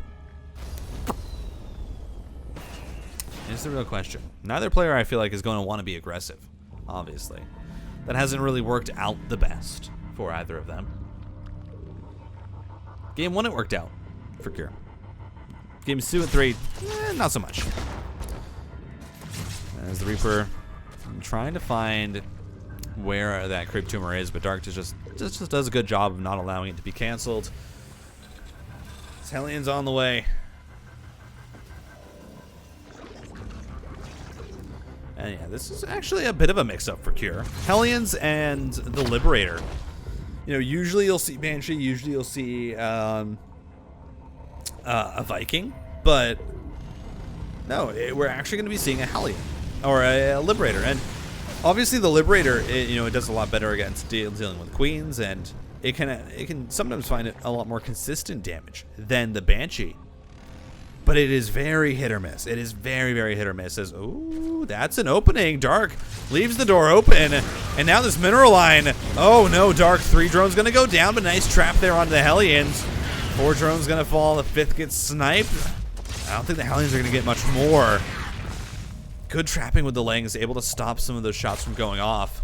Is the real question. Neither player, I feel like, is going to want to be aggressive, obviously. That hasn't really worked out the best for either of them. Game 1, it worked out for Kira. Games 2 and 3, not so much. As the Reaper trying to find where that Creep Tumor is, but Dark just does a good job of not allowing it to be canceled. Hellions on the way. And yeah, this is actually a bit of a mix-up for Cure. Hellions and the Liberator. You know, usually you'll see Banshee, usually you'll see a Viking, but no, we're actually going to be seeing a Hellion or a Liberator. And obviously the Liberator, it does a lot better against dealing with queens, and it can sometimes find it a lot more consistent damage than the Banshee. But it is very hit or miss. It is very, very hit or miss. As, ooh, that's an opening. Dark leaves the door open, and now this mineral line. Oh no, Dark, 3 drones gonna go down, but nice trap there onto the Hellions. 4 drones gonna fall. The 5th gets sniped. I don't think the Hellions are gonna get much more. Good trapping with the Langs, able to stop some of those shots from going off.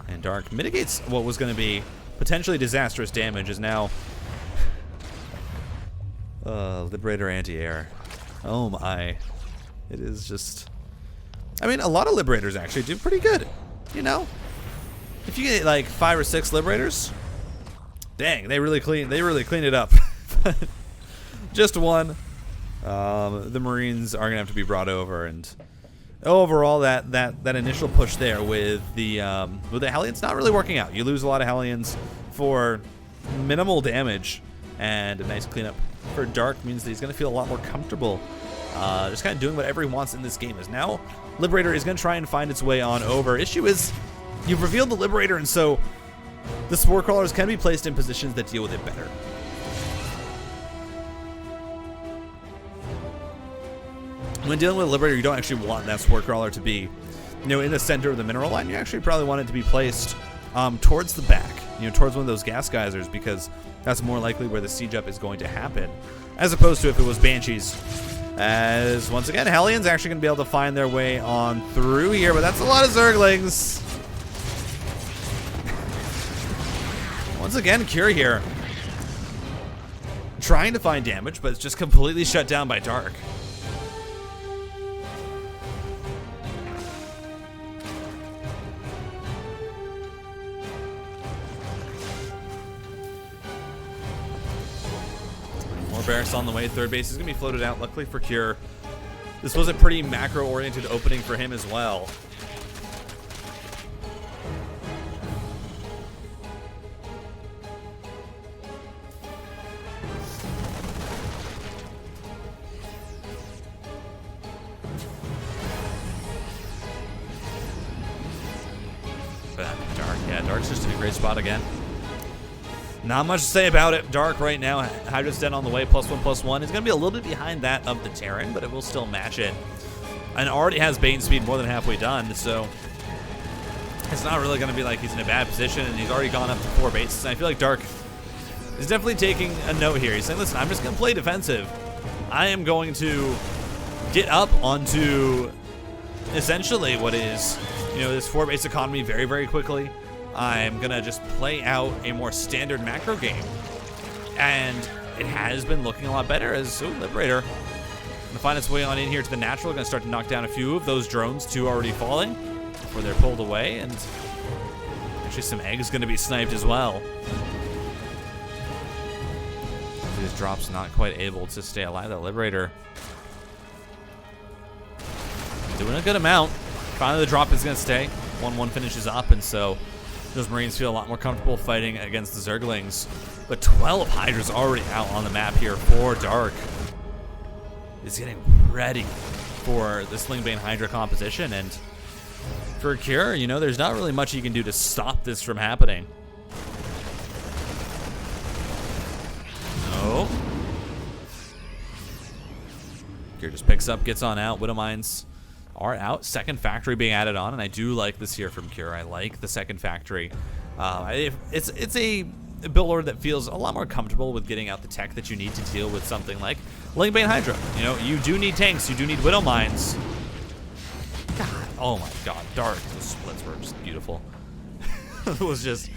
And Dark mitigates what was going to be potentially disastrous damage, is now Liberator anti-air. Oh my. It is just, I mean, a lot of Liberators actually do pretty good, you know? If you get like 5 or 6 Liberators, dang, they really clean it up. Just one. The Marines are gonna have to be brought over, and overall that initial push there with the Hellions not really working out. You lose a lot of Hellions for minimal damage, and a nice cleanup for Dark means that he's gonna feel a lot more comfortable just kind of doing whatever he wants in this game. As now Liberator is gonna try and find its way on over. Issue is you've revealed the Liberator, and so the Spore Crawlers can be placed in positions that deal with it better. When dealing with a Liberator, you don't actually want that Spore Crawler to be, in the center of the mineral line. You actually probably want it to be placed towards the back, towards one of those gas geysers, because that's more likely where the siege up is going to happen, as opposed to if it was Banshees. As, once again, Hellions actually going to be able to find their way on through here, but that's a lot of Zerglings. Once again, Cure here, trying to find damage, but it's just completely shut down by Dark. Barracks on the way. 3rd base is going to be floated out. Luckily for Cure, this was a pretty macro-oriented opening for him as well. But Dark, yeah, Dark's just in a great spot again. Not much to say about it. Dark right now, Hydra's dead on the way, +1/+1. It's going to be a little bit behind that of the Terran, but it will still match it. And already has Bane speed more than halfway done, so it's not really going to be like he's in a bad position, and he's already gone up to 4 bases. And I feel like Dark is definitely taking a note here. He's saying, listen, I'm just going to play defensive. I am going to get up onto essentially what is, you know, this 4-base economy very, very quickly. I'm going to just play out a more standard macro game. And it has been looking a lot better as Liberator going to find its way on in here to the natural. Going to start to knock down a few of those drones, 2 already falling before they're pulled away. And actually some eggs going to be sniped as well. This drop's not quite able to stay alive. The Liberator doing a good amount. Finally the drop is going to stay. 1-1 finishes up, and so those Marines feel a lot more comfortable fighting against the Zerglings. But 12 Hydras already out on the map here for Dark. Is getting ready for the Slingbane Hydra composition, and for Cure, you know, there's not really much you can do to stop this from happening. No. Cure just picks up, gets on out. Widowmines are out. Second factory being added on, and I do like this here from Cure. I like the second factory. It's a build order that feels a lot more comfortable with getting out the tech that you need to deal with something like Slingbane Hydra. You know, you do need tanks, you do need Widowmines. God, oh my God, Dark. The splits were just beautiful. It was just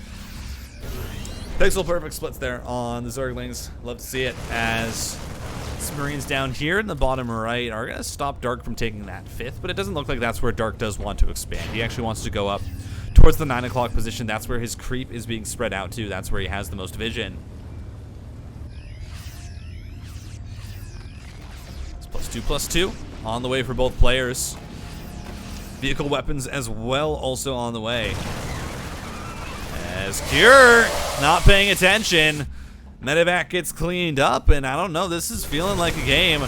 pixel perfect splits there on the Zerglings. Love to see it as Marines down here in the bottom right are going to stop Dark from taking that 5th, but it doesn't look like that's where Dark does want to expand. He actually wants to go up towards the 9 o'clock position. That's where his creep is being spread out to. That's where he has the most vision. It's +2/+2 on the way for both players. Vehicle weapons as well also on the way. As Cure not paying attention. Medevac gets cleaned up, and I don't know, this is feeling like a game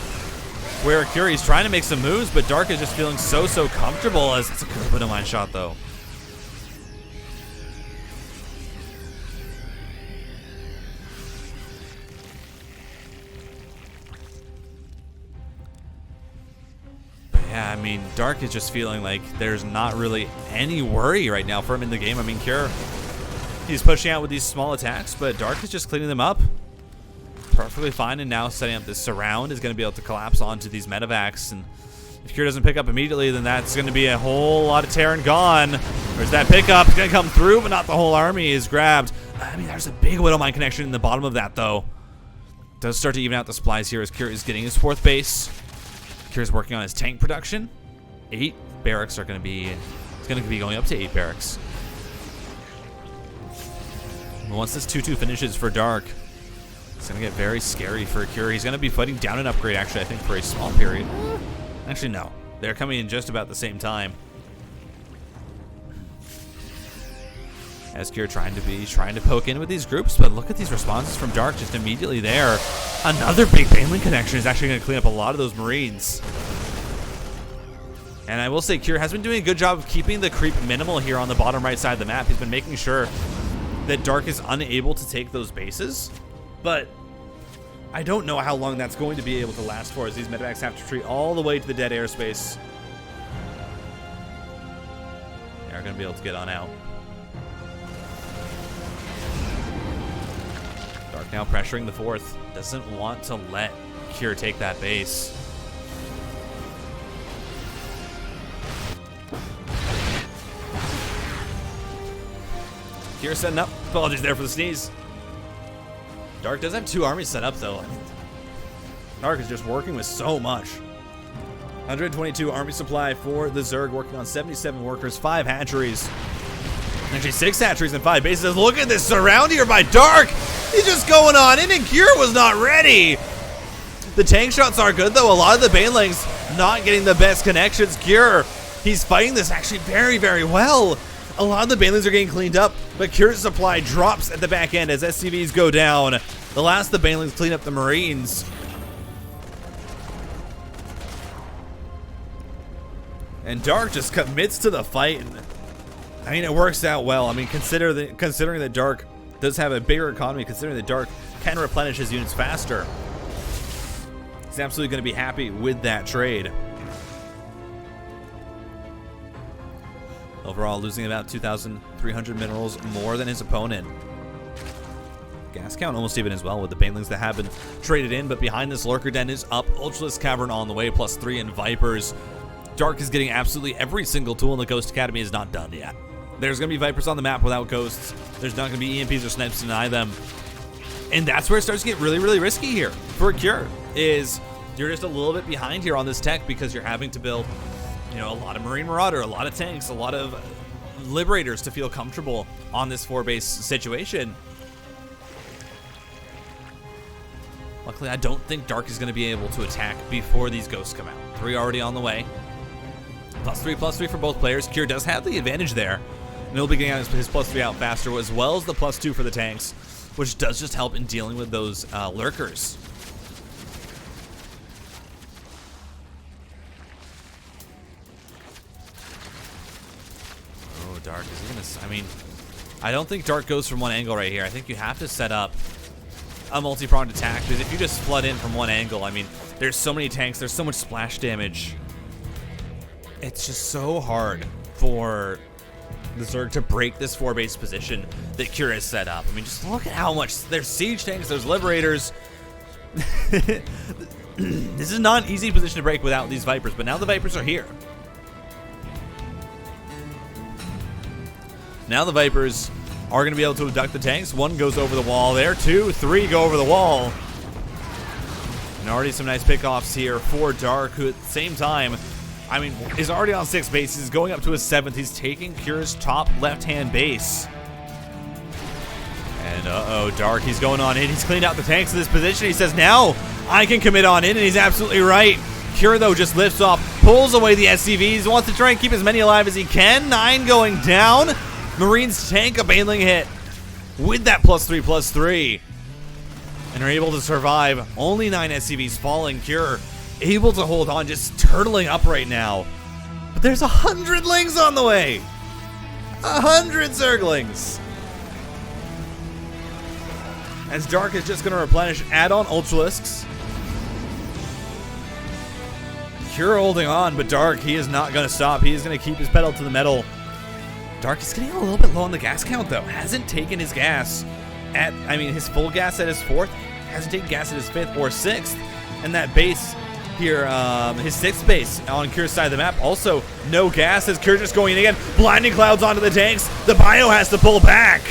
where Curie's trying to make some moves, but Dark is just feeling so comfortable. As it's a good Widowmine shot, though. But yeah, I mean, Dark is just feeling like there's not really any worry right now for him in the game. I mean, Cure, he's pushing out with these small attacks, but Dark is just cleaning them up perfectly fine, and now setting up this surround is going to be able to collapse onto these medevacs. And if Cure doesn't pick up immediately, then that's going to be a whole lot of Terran gone. There's that pickup. It's going to come through, but not the whole army is grabbed. I mean, there's a big Widowmine connection in the bottom of that, though. Does start to even out the supplies here as Cure is getting his 4th base. Cure is working on his tank production. 8 barracks are going to be, it's going to be going up to 8 barracks. Once this 2-2 finishes for Dark, it's going to get very scary for Cure. He's going to be fighting down an upgrade, actually, I think, for a small period. Actually, no. They're coming in just about the same time. As Cure trying to poke in with these groups, but look at these responses from Dark just immediately there. Another big Baneling connection is actually going to clean up a lot of those Marines. And I will say, Cure has been doing a good job of keeping the creep minimal here on the bottom right side of the map. He's been making sure that Dark is unable to take those bases, but I don't know how long that's going to be able to last for, as these medevacs have to retreat all the way to the dead airspace. They are going to be able to get on out. Dark now pressuring the 4th. Doesn't want to let Cure take that base. Cure setting up. Apologies there for the sneeze. Dark does have 2 armies set up, though. Dark is just working with so much. 122 army supply for the Zerg, working on 77 workers, 5 hatcheries. Actually, 6 hatcheries and 5 bases. Look at this surround here by Dark. He's just going on in, and Cure was not ready. The tank shots are good, though. A lot of the Banelings not getting the best connections. Cure, he's fighting this actually very well. A lot of the Banelings are getting cleaned up, but Cure's supply drops at the back end as SCVs go down. The last of the Banelings clean up the Marines. And Dark just commits to the fight. I mean, it works out well. I mean, considering that Dark does have a bigger economy, considering that Dark can replenish his units faster, he's absolutely going to be happy with that trade. Overall, losing about 2,300 minerals more than his opponent. gas count almost even as well with the banelings that have been traded in. But behind this, Lurker Den is up. Ultralisk Cavern on the way, +3, and Vipers. Dark is getting absolutely every single tool, and the Ghost Academy is not done yet. There's going to be Vipers on the map without Ghosts. There's not going to be EMPs or snipes to deny them. And that's where it starts to get really, really risky here for Cure, is you're just a little bit behind here on this tech because you're having to build, you know, a lot of Marine Marauder, a lot of tanks, a lot of Liberators to feel comfortable on this 4-base situation. Luckily, I don't think Dark is going to be able to attack before these Ghosts come out. 3 already on the way. +3 for both players. Cure does have the advantage there, and he'll be getting his +3 out faster, as well as the +2 for the tanks, which does just help in dealing with those lurkers. Oh, Dark, is he gonna, I mean, I don't think Dark goes from one angle right here. I think you have to set up a multi-pronged attack, because if you just flood in from one angle, I mean, there's so many tanks, there's so much splash damage. It's just so hard for the Zerg to break this 4-base position that Cure has set up. I mean, just look at how much there's siege tanks, there's Liberators. This is not an easy position to break without these Vipers, but now the Vipers are here. Now the Vipers are going to be able to abduct the tanks. 1 goes over the wall there, 2, 3 go over the wall. And already some nice pickoffs here for Dark, who at the same time, I mean, is already on 6 bases, going up to his 7th. He's taking Cure's top left-hand base. And uh-oh, Dark, he's going on in. He's cleaned out the tanks in this position. He says, now I can commit on in, and he's absolutely right. Cure, though, just lifts off, pulls away the SCVs, wants to try and keep as many alive as he can. 9 going down. Marines tank a baneling hit with that +3/+3. And are able to survive. Only 9 SCVs falling. Cure able to hold on, just turtling up right now. But there's 100 lings on the way. 100 Zerglings. As Dark is just going to replenish add-on Ultralisks. Cure holding on, but Dark, he is not going to stop. He is going to keep his pedal to the metal. Dark is getting a little bit low on the gas count, though. Hasn't taken his gas at, I mean, his full gas at his 4th. Hasn't taken gas at his 5th or 6th. And that base here, his 6th base on Cure's side of the map, also no gas as Cure just going in again. Blinding clouds onto the tanks. The bio has to pull back.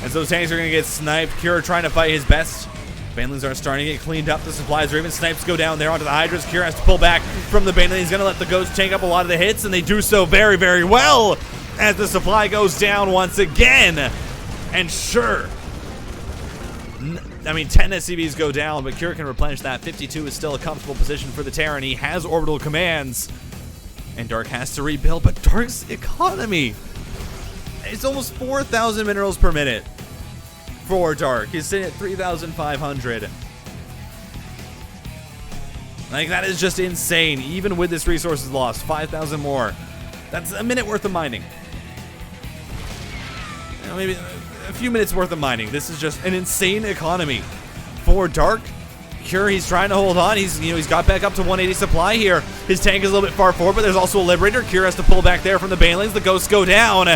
As those tanks are going to get sniped. Cure trying to fight his best. Banelings are starting to get cleaned up. The supplies or even snipes go down there onto the Hydras. Cure has to pull back from the Baneling. He's going to let the Ghost tank up a lot of the hits, and they do so very, very well as the supply goes down once again. And sure, I mean, 10 SCVs go down, but Cure can replenish that. 52 is still a comfortable position for the Terran. He has orbital commands, and Dark has to rebuild, but Dark's economy, it's almost 4,000 minerals per minute for Dark. He's sitting at 3,500. Like, that is just insane. Even with this resources lost, 5,000 more. That's a minute worth of mining. You know, maybe a few minutes worth of mining. This is just an insane economy for Dark. Cure, he's trying to hold on. He's got back up to 180 supply here. His tank is a little bit far forward, but there's also a Liberator. Cure has to pull back there from the Banelings. The Ghosts go down,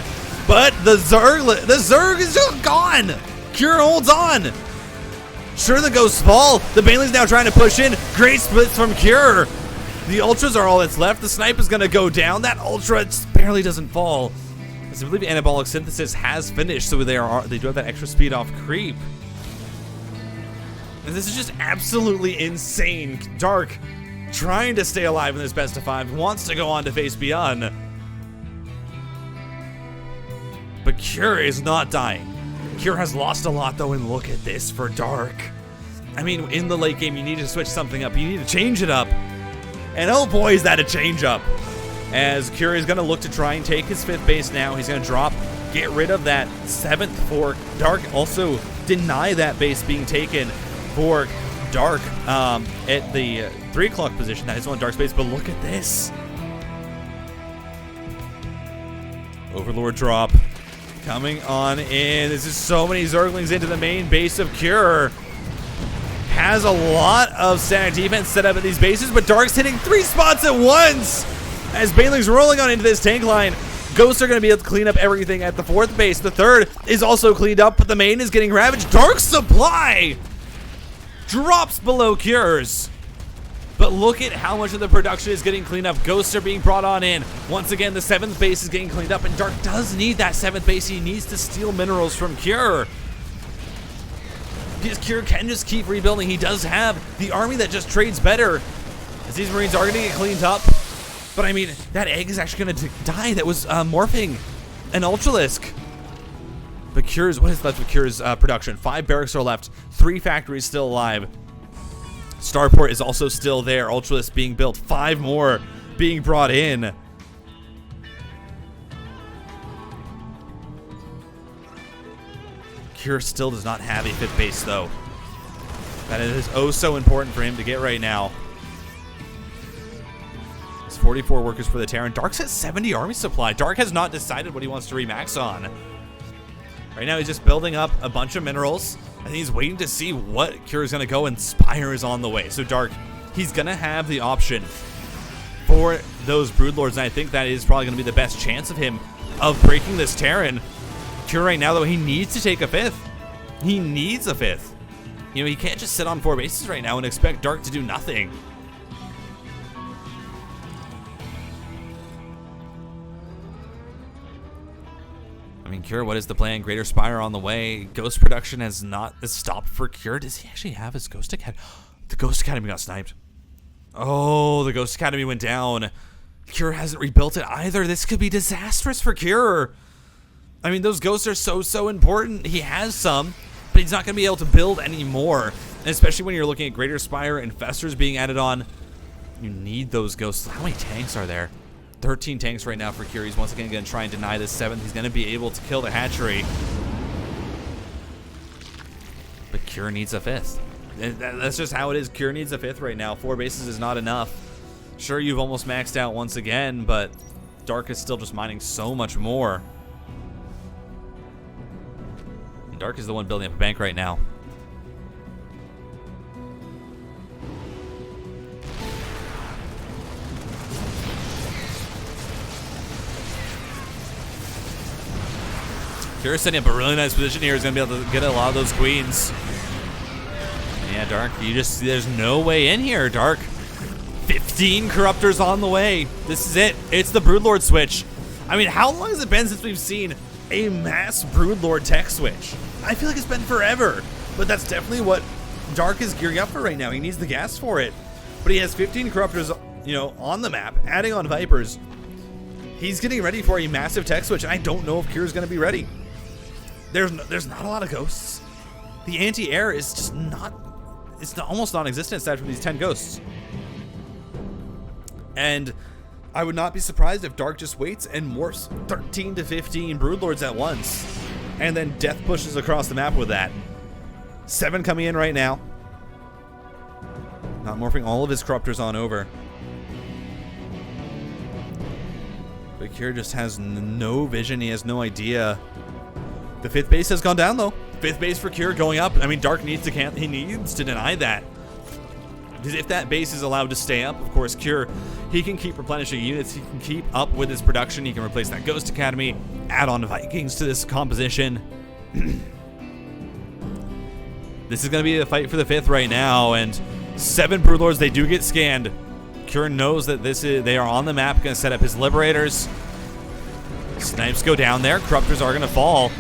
but the Zerg is just gone. Cure holds on. Sure, the Ghosts fall. The Banelings now trying to push in. Great splits from Cure. The Ultras are all that's left. The Snipe is going to go down. That Ultra just barely doesn't fall. I believe Anabolic Synthesis has finished, so they do have that extra speed off creep. And this is just absolutely insane. Dark, trying to stay alive in this best of 5, wants to go on to face Beyond. But Cure is not dying. Cure has lost a lot, though, and look at this for Dark. I mean, in the late game, you need to switch something up. You need to change it up. And oh boy, is that a change up. As Cure is going to look to try and take his 5th base now. He's going to drop, get rid of that 7th for Dark. Also, deny that base being taken for Dark at the 3 o'clock position. That is on Dark's base, but look at this. Overlord drop coming on in. This is so many Zerglings into the main base of Cure. Has a lot of static defense set up at these bases, but Dark's hitting 3 spots at once. As Baneling's rolling on into this tank line, Ghosts are going to be able to clean up everything at the 4th base. The 3rd is also cleaned up, but the main is getting ravaged. Dark Supply drops below Cures. But look at how much of the production is getting cleaned up. Ghosts are being brought on in. Once again, the 7th base is getting cleaned up, and Dark does need that 7th base. He needs to steal minerals from Cure. Because Cure can just keep rebuilding. He does have the army that just trades better. As these Marines are going to get cleaned up. But I mean, that egg is actually going to die. That was morphing an Ultralisk. But Cure's, what is left of Cure's production? 5 barracks are left. 3 factories still alive. Starport is also still there. Ultralisk being built. 5 more being brought in. Cure still does not have a 5th base, though. That is oh so important for him to get right now. It's 44 workers for the Terran. Dark's at 70 army supply. Dark has not decided what he wants to remax on. Right now, he's just building up a bunch of minerals. I think he's waiting to see what Cure is going to go, and Spire is on the way. So Dark, he's going to have the option for those Broodlords, and I think that is probably going to be the best chance of him of breaking this Terran. Cure right now, though, he needs to take a 5th. He needs a 5th. You know, he can't just sit on 4 bases right now and expect Dark to do nothing. I mean, Cure, what is the plan? Greater Spire on the way. Ghost production has not stopped for Cure. Does he actually have his Ghost Academy? The Ghost Academy got sniped. Oh, the Ghost Academy went down. Cure hasn't rebuilt it either. This could be disastrous for Cure. I mean, those ghosts are so important. He has some, but he's not going to be able to build any more. And especially when you're looking at Greater Spire and Festers being added on, you need those ghosts. How many tanks are there? 13 tanks right now for Cure. He's once again going to try and deny this 7th. He's going to be able to kill the hatchery. But Cure needs a 5th. That's just how it is. Cure needs a 5th right now. 4 bases is not enough. Sure, you've almost maxed out once again, but Dark is still just mining so much more. And Dark is the one building up a bank right now. Cure setting up a really nice position here. He's going to be able to get a lot of those queens. Yeah, Dark, there's no way in here, Dark. 15 Corruptors on the way. This is it. It's the Broodlord switch. I mean, how long has it been since we've seen a mass Broodlord tech switch? I feel like it's been forever, but that's definitely what Dark is gearing up for right now. He needs the gas for it. But he has 15 Corruptors, you know, on the map, adding on Vipers. He's getting ready for a massive tech switch, and I don't know if Cure's going to be ready. There's not a lot of ghosts. The anti-air is just not, it's almost non-existent aside from these 10 ghosts. And I would not be surprised if Dark just waits and morphs 13 to 15 Broodlords at once. And then Death pushes across the map with that. 7 coming in right now. Not morphing all of his Corruptors on over. But Cure just has no vision. He has no idea. The 5th base has gone down, though. 5th base for Cure going up. I mean, Dark needs to he needs to deny that. Because if that base is allowed to stay up, of course, Cure, he can keep replenishing units. He can keep up with his production. He can replace that Ghost Academy, add on Vikings to this composition. This is going to be a fight for the 5th right now, and 7 Broodlords, they do get scanned. Cure knows that they are on the map, going to set up his Liberators. Snipes go down there. Corruptors are going to fall.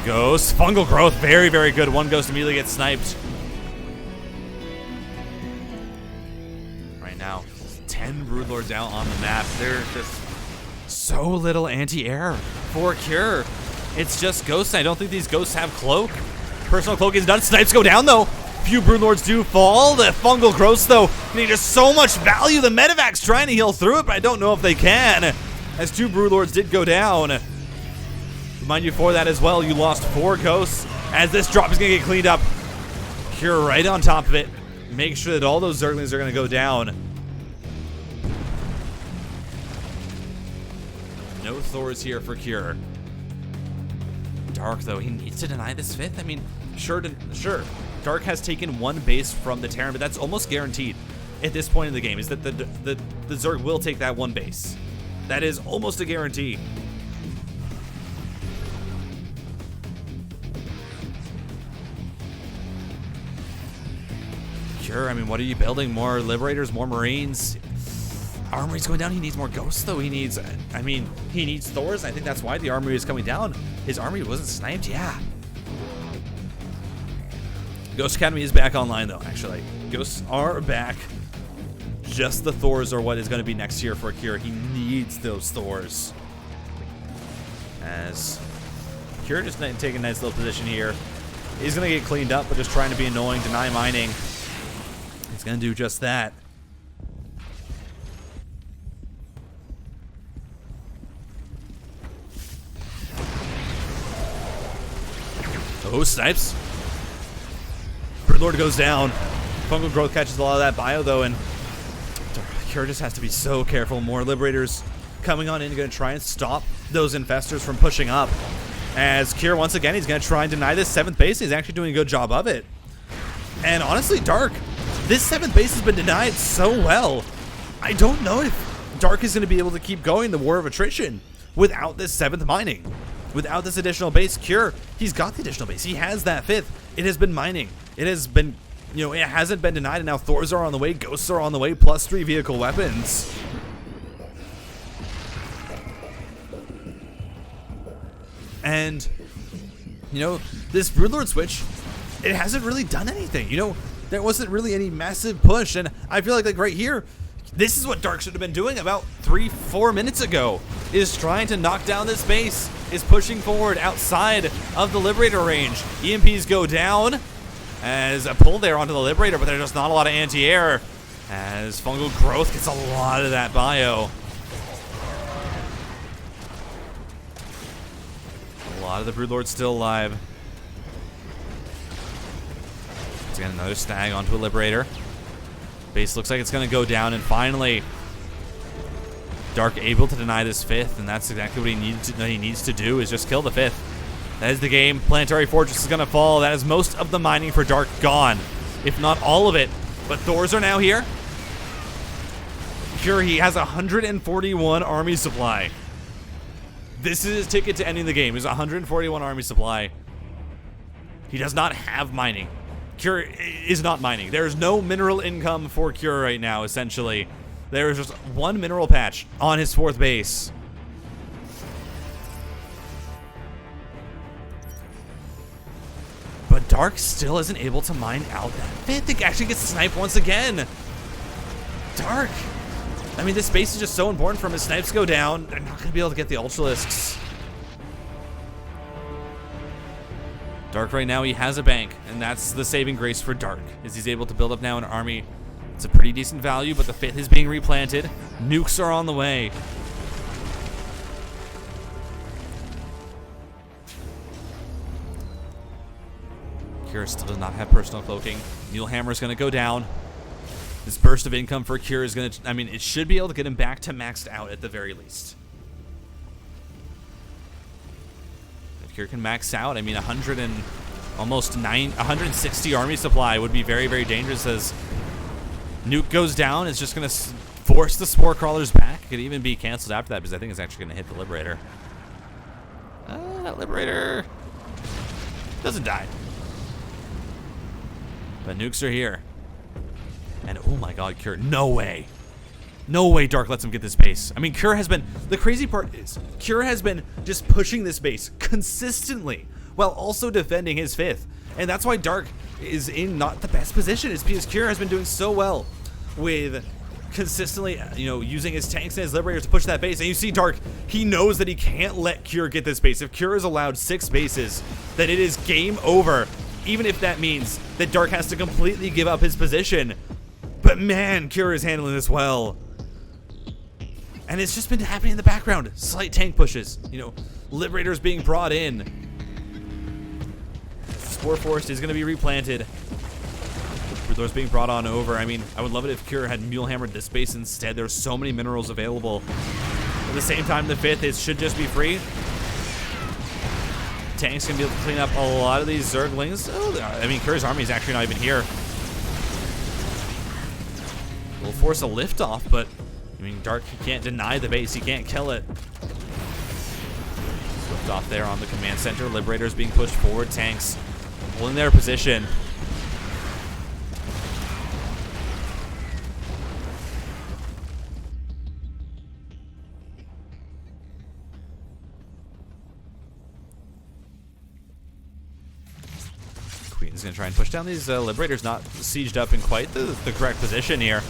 Ghost, Fungal Growth, very, very good. 1 Ghost immediately gets sniped. Right now, 10 Broodlords out on the map. There's just so little anti-air for Cure. It's just Ghosts. I don't think these Ghosts have Cloak. Personal Cloak is done. Snipes go down, though. Few Broodlords do fall. The Fungal Growth, though, need just so much value. The Medevac's trying to heal through it, but I don't know if they can, as 2 Broodlords did go down. Mind you, for that as well, you lost 4 Ghosts, as this drop is going to get cleaned up. Cure right on top of it. Make sure that all those Zerglings are going to go down. No Thors here for Cure. Dark, though, he needs to deny this 5th. I mean, sure. Dark has taken 1 base from the Terran, but that's almost guaranteed at this point in the game, is that the Zerg will take that 1 base. That is almost a guarantee. Sure, I mean, what are you building? More Liberators, more Marines? Armory's going down. He needs more Ghosts, though. He needs Thors. I think that's why the armory is coming down. His army wasn't sniped? Yeah. Ghost Academy is back online, though, actually. Ghosts are back. Just the Thors are what is going to be next year for Kira. He needs those Thors. As Kira just taking a nice little position here. He's going to get cleaned up, but just trying to be annoying, deny mining. He's going to do just that. Oh, snipes. Broodlord goes down. Fungal Growth catches a lot of that bio, though, and Kira just has to be so careful. More Liberators coming on in, going to try and stop those Infestors from pushing up. As Kira, once again, he's going to try and deny this 7th base. He's actually doing a good job of it. And honestly, Dark, this 7th base has been denied so well. I don't know if Dark is going to be able to keep going the War of Attrition without this 7th mining. Without this additional base. Cure, he's got the additional base. He has that 5th. It has been mining. It has been, you know, it hasn't been denied, and now Thors are on the way, Ghosts are on the way, plus 3 vehicle weapons. And, you know, this Broodlord switch, it hasn't really done anything. You know, there wasn't really any massive push, and I feel like right here, this is what Dark should have been doing about 3-4 minutes ago, is trying to knock down this base, is pushing forward outside of the Liberator range. EMPs go down as a pull there onto the Liberator, but there's just not a lot of anti-air as Fungal Growth gets a lot of that bio. A lot of the Broodlords still alive. Let's get another snag onto a Liberator. Base looks like it's going to go down, and finally Dark able to deny this 5th, and that's exactly what he needs to do, is just kill the 5th. That is the game. Planetary Fortress is going to fall. That is most of the mining for Dark gone, if not all of it. But Thors are now here. Sure, he has 141 army supply. This is his ticket to ending the game, is 141 army supply. He does not have mining. Cure is not mining. There is no mineral income for Cure right now, essentially. There is just one mineral patch on his 4th base. But Dark still isn't able to mine out that 5th. It actually gets sniped once again. Dark. I mean, this base is just so important for him. His snipes go down. They're not going to be able to get the Ultralisks. Dark right now, he has a bank, and that's the saving grace for Dark, is he's able to build up now an army. It's a pretty decent value, but the 5th is being replanted. Nukes are on the way. Kira still does not have personal cloaking. Mulehammer is going to go down. This burst of income for Kira is going to, I mean, it should be able to get him back to maxed out at the very least. Kira can max out. I mean, 160 army supply would be very, very dangerous, as Nuke goes down. It's just going to force the Spore Crawlers back. It could even be canceled after that, because I think it's actually going to hit the Liberator. That Liberator doesn't die. But nukes are here. And oh my god, Cure, no way. No way Dark lets him get this base. I mean, Cure has been, the crazy part is, Cure has been just pushing this base consistently while also defending his 5th. And that's why Dark is in not the best position, is because Cure has been doing so well with consistently, you know, using his tanks and his Liberators to push that base. And you see Dark, he knows that he can't let Cure get this base. If Cure is allowed 6 bases, then it is game over, even if that means that Dark has to completely give up his position. But man, Cure is handling this well. And it's just been happening in the background. Slight tank pushes, you know, Liberators being brought in. Spore Forest is going to be replanted. Broodlords being brought on over. I mean, I would love it if Cure had Mulehammered this base instead. There's so many minerals available. At the same time, the 5th, it should just be free. Tanks can be able to clean up a lot of these Zerglings. Oh, I mean, Cure's army is actually not even here. We'll force a liftoff, but I mean, Dark, he can't deny the base. He can't kill it. Swift off there on the command center. Liberators being pushed forward. Tanks holding their position. Queen's going to try and push down these Liberators, not sieged up in quite the correct position here.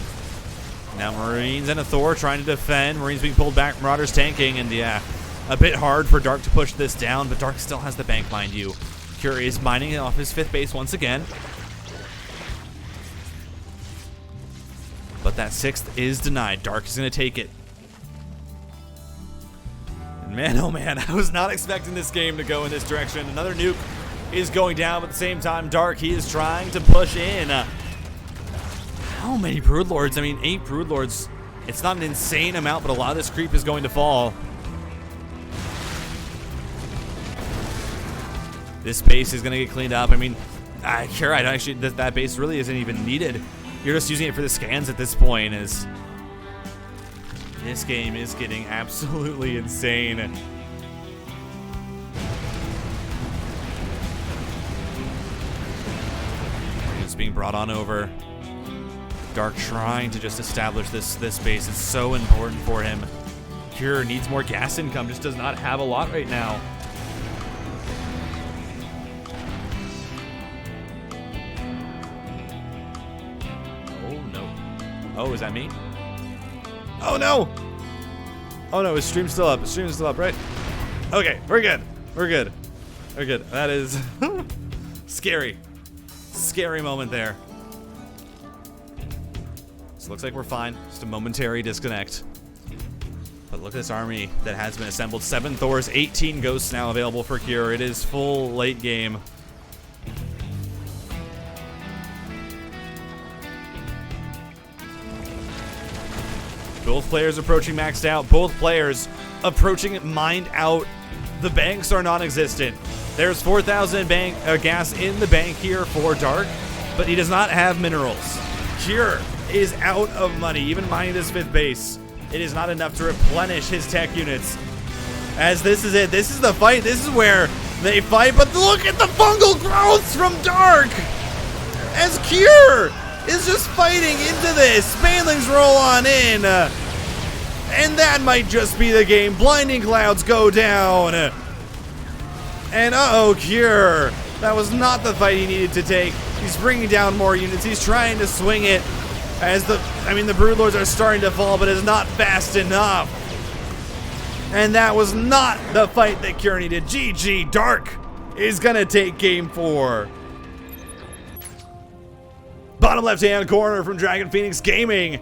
Now Marines and a Thor trying to defend. Marines being pulled back, Marauders tanking, and yeah, a bit hard for Dark to push this down, but Dark still has the bank, mind you. Cure is mining off his 5th base once again. But that 6th is denied. Dark is going to take it. And man, oh man, I was not expecting this game to go in this direction. Another nuke is going down, but at the same time, Dark, he is trying to push in. How many Broodlords? I mean, 8 Broodlords. It's not an insane amount, but a lot of this creep is going to fall. This base is going to get cleaned up. I mean, sure, I don't actually, that base really isn't even needed. You're just using it for the scans at this point. As this game is getting absolutely insane. It's being brought on over. Dark trying to just establish this base. It's so important for him. Cure needs more gas income, just does not have a lot right now. Oh no. Oh, is that me? Oh no! Oh no, his stream's still up. His stream's still up, right? Okay, we're good. We're good. We're good. That is scary. Scary moment there. So looks like we're fine. Just a momentary disconnect. But look at this army that has been assembled. 7 Thors, 18 Ghosts now available for Cure. It is full late game. Both players approaching maxed out. Both players approaching mined out. The banks are non-existent. There's 4,000 bank gas in the bank here for Dark, but he does not have minerals. Cure is out of money, even mining this 5th base. It is not enough to replenish his tech units. As this is it. This is the fight. This is where they fight, but look at the fungal growths from Dark! As Cure is just fighting into this. Banelings roll on in. And that might just be the game. Blinding Clouds go down. And uh-oh, Cure. That was not the fight he needed to take. He's bringing down more units. He's trying to swing it. As the Broodlords are starting to fall, but it's not fast enough. And that was not the fight that Cure needed. GG, Dark is gonna take game 4. Bottom left-hand corner from Dragon Phoenix Gaming.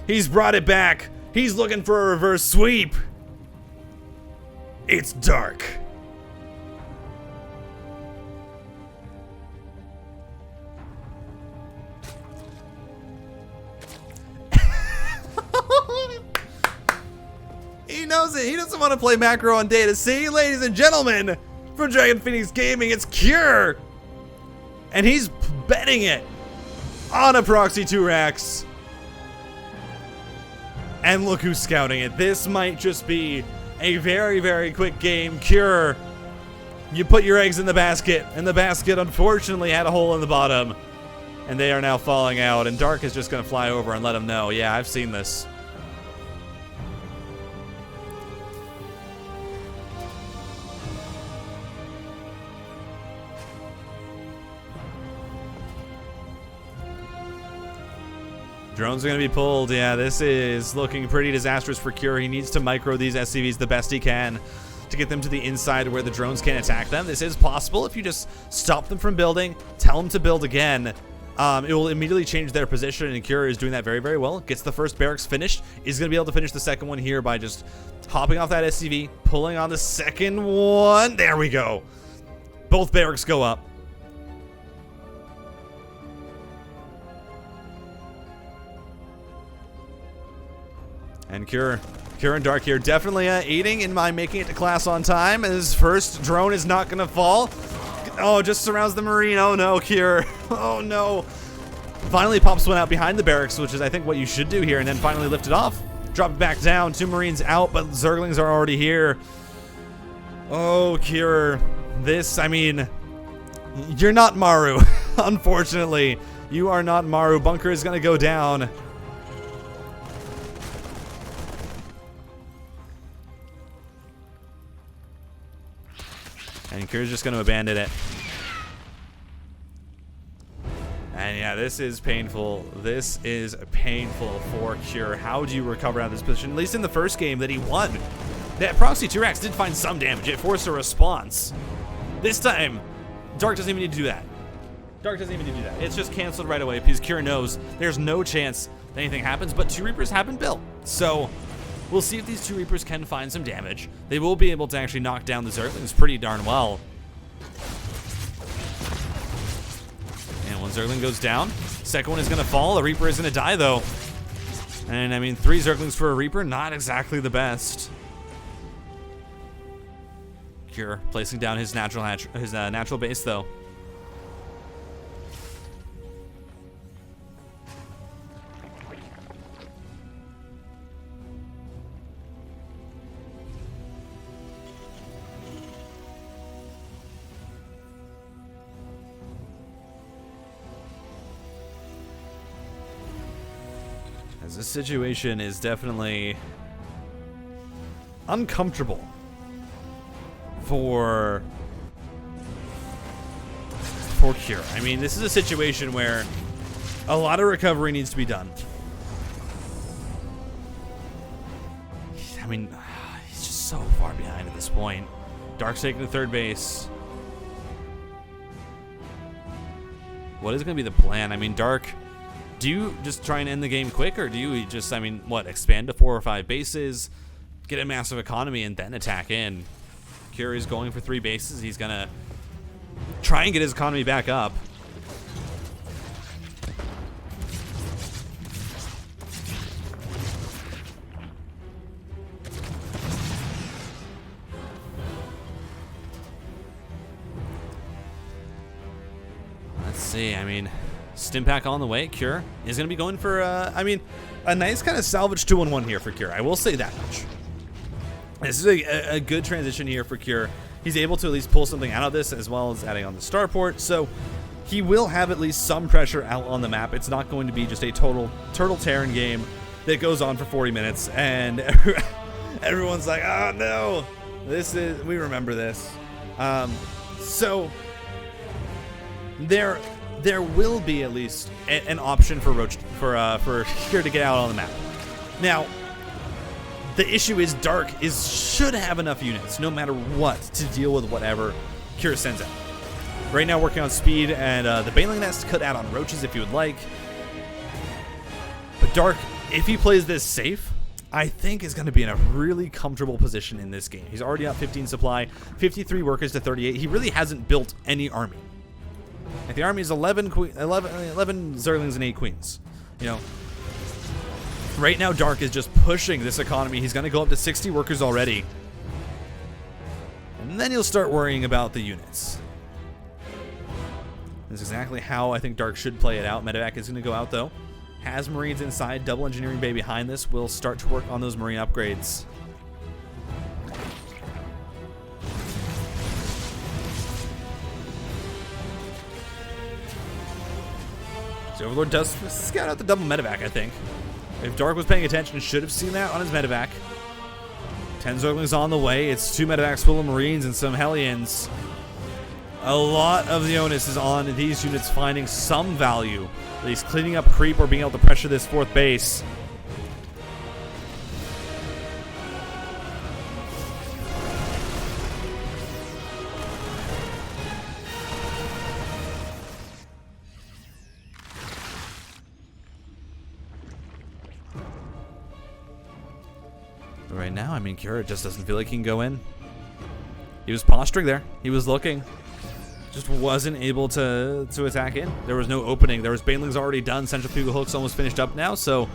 He's brought it back. He's looking for a reverse sweep. It's Dark. He knows it. He doesn't want to play macro on data. See, ladies and gentlemen, from Dragon Phoenix Gaming, it's Cure. And he's betting it on a proxy 2-racks. And look who's scouting it. This might just be a very, very quick game. Cure, you put your eggs in the basket, and the basket unfortunately had a hole in the bottom. And they are now falling out, and Dark is just going to fly over and let him know. Yeah, I've seen this. Drones are going to be pulled. Yeah, this is looking pretty disastrous for Cure. He needs to micro these SCVs the best he can to get them to the inside where the drones can't attack them. This is possible if you just stop them from building, tell them to build again. It will immediately change their position, and Cure is doing that very, very well. Gets the first barracks finished. Is going to be able to finish the second one here by just hopping off that SCV, pulling on the second one. There we go. Both barracks go up. And Cure and Dark here definitely aiding in my making it to class on time. His first drone is not going to fall. Oh, just surrounds the Marine. Oh no, Cure. Oh no. Finally pops one out behind the barracks, which is I think what you should do here, and then finally lift it off. Drop it back down. 2 Marines out, but Zerglings are already here. Oh, Kira. This, I mean, you're not Maru. Unfortunately, you are not Maru. Bunker is going to go down. And Kira's just going to abandon it. And yeah, this is painful. This is painful for Cure. How do you recover out of this position? At least in the first game that he won, that Proxy 2Rex did find some damage. It forced a response. This time, Dark doesn't even need to do that. Dark doesn't even need to do that. It's just canceled right away because Cure knows there's no chance that anything happens, but 2 Reapers have been built. So we'll see if these 2 Reapers can find some damage. They will be able to actually knock down the Zerglings pretty darn well. And one Zergling goes down. Second one is going to fall. The Reaper is going to die, though. And, I mean, 3 Zerglings for a Reaper, not exactly the best. Cure placing down his natural base, though. As this situation is definitely uncomfortable for Cure. I mean, this is a situation where a lot of recovery needs to be done. I mean, he's just so far behind at this point. Dark's taking the third base. What is going to be the plan? I mean, Dark, do you just try and end the game quick, or do you just, I mean, what, expand to 4 or 5 bases, get a massive economy, and then attack in? Cure is going for 3 bases. He's going to try and get his economy back up. Let's see. I mean, Stimpack on the way. Cure is going to be going for, I mean, a nice kind of salvage 2-on-1 here for Cure. I will say that much. This is a good transition here for Cure. He's able to at least pull something out of this, as well as adding on the starport. So he will have at least some pressure out on the map. It's not going to be just a total Turtle Terran game that goes on for 40 minutes. And everyone's like, oh no, we remember this. So there will be at least an option for Cure to get out on the map. Now, the issue is Dark should have enough units, no matter what, to deal with whatever Cure sends out. Right now, working on speed, and the Baneling Nest could add on roaches if you would like. But Dark, if he plays this safe, I think is going to be in a really comfortable position in this game. He's already up 15 supply, 53 workers to 38. He really hasn't built any army. Like, the army is 11 Zerglings and 8 Queens. You know, right now, Dark is just pushing this economy. He's going to go up to 60 workers already. And then he'll start worrying about the units. That's exactly how I think Dark should play it out. Medevac is going to go out, though. Has Marines inside. Double Engineering Bay behind this. Will start to work on those Marine upgrades. So Overlord does scout out the double Medevac, I think. If Dark was paying attention, should have seen that on his Medevac. 10 Zerglings on the way. It's 2 Medevacs full of Marines and some Hellions. A lot of the onus is on these units finding some value. At least cleaning up creep or being able to pressure this 4th base. Right now, I mean, Cure just doesn't feel like he can go in. He was posturing there. He was looking. Just wasn't able to attack in. There was no opening. There was Banelings already done. Centrifugal Hook's almost finished up now, so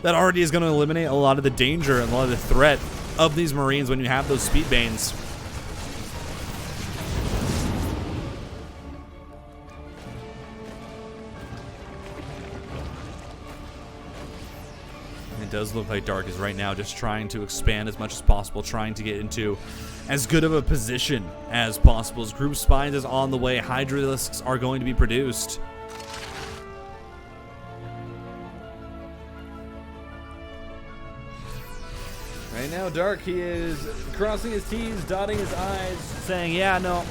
that already is going to eliminate a lot of the danger and a lot of the threat of these Marines when you have those Speed Banes. it does look like Dark is right now just trying to expand as much as possible, trying to get into as good of a position as possible. As Group Spines is on the way, Hydralisks are going to be produced. Right now, Dark, he is crossing his T's, dotting his I's, saying, yeah, no,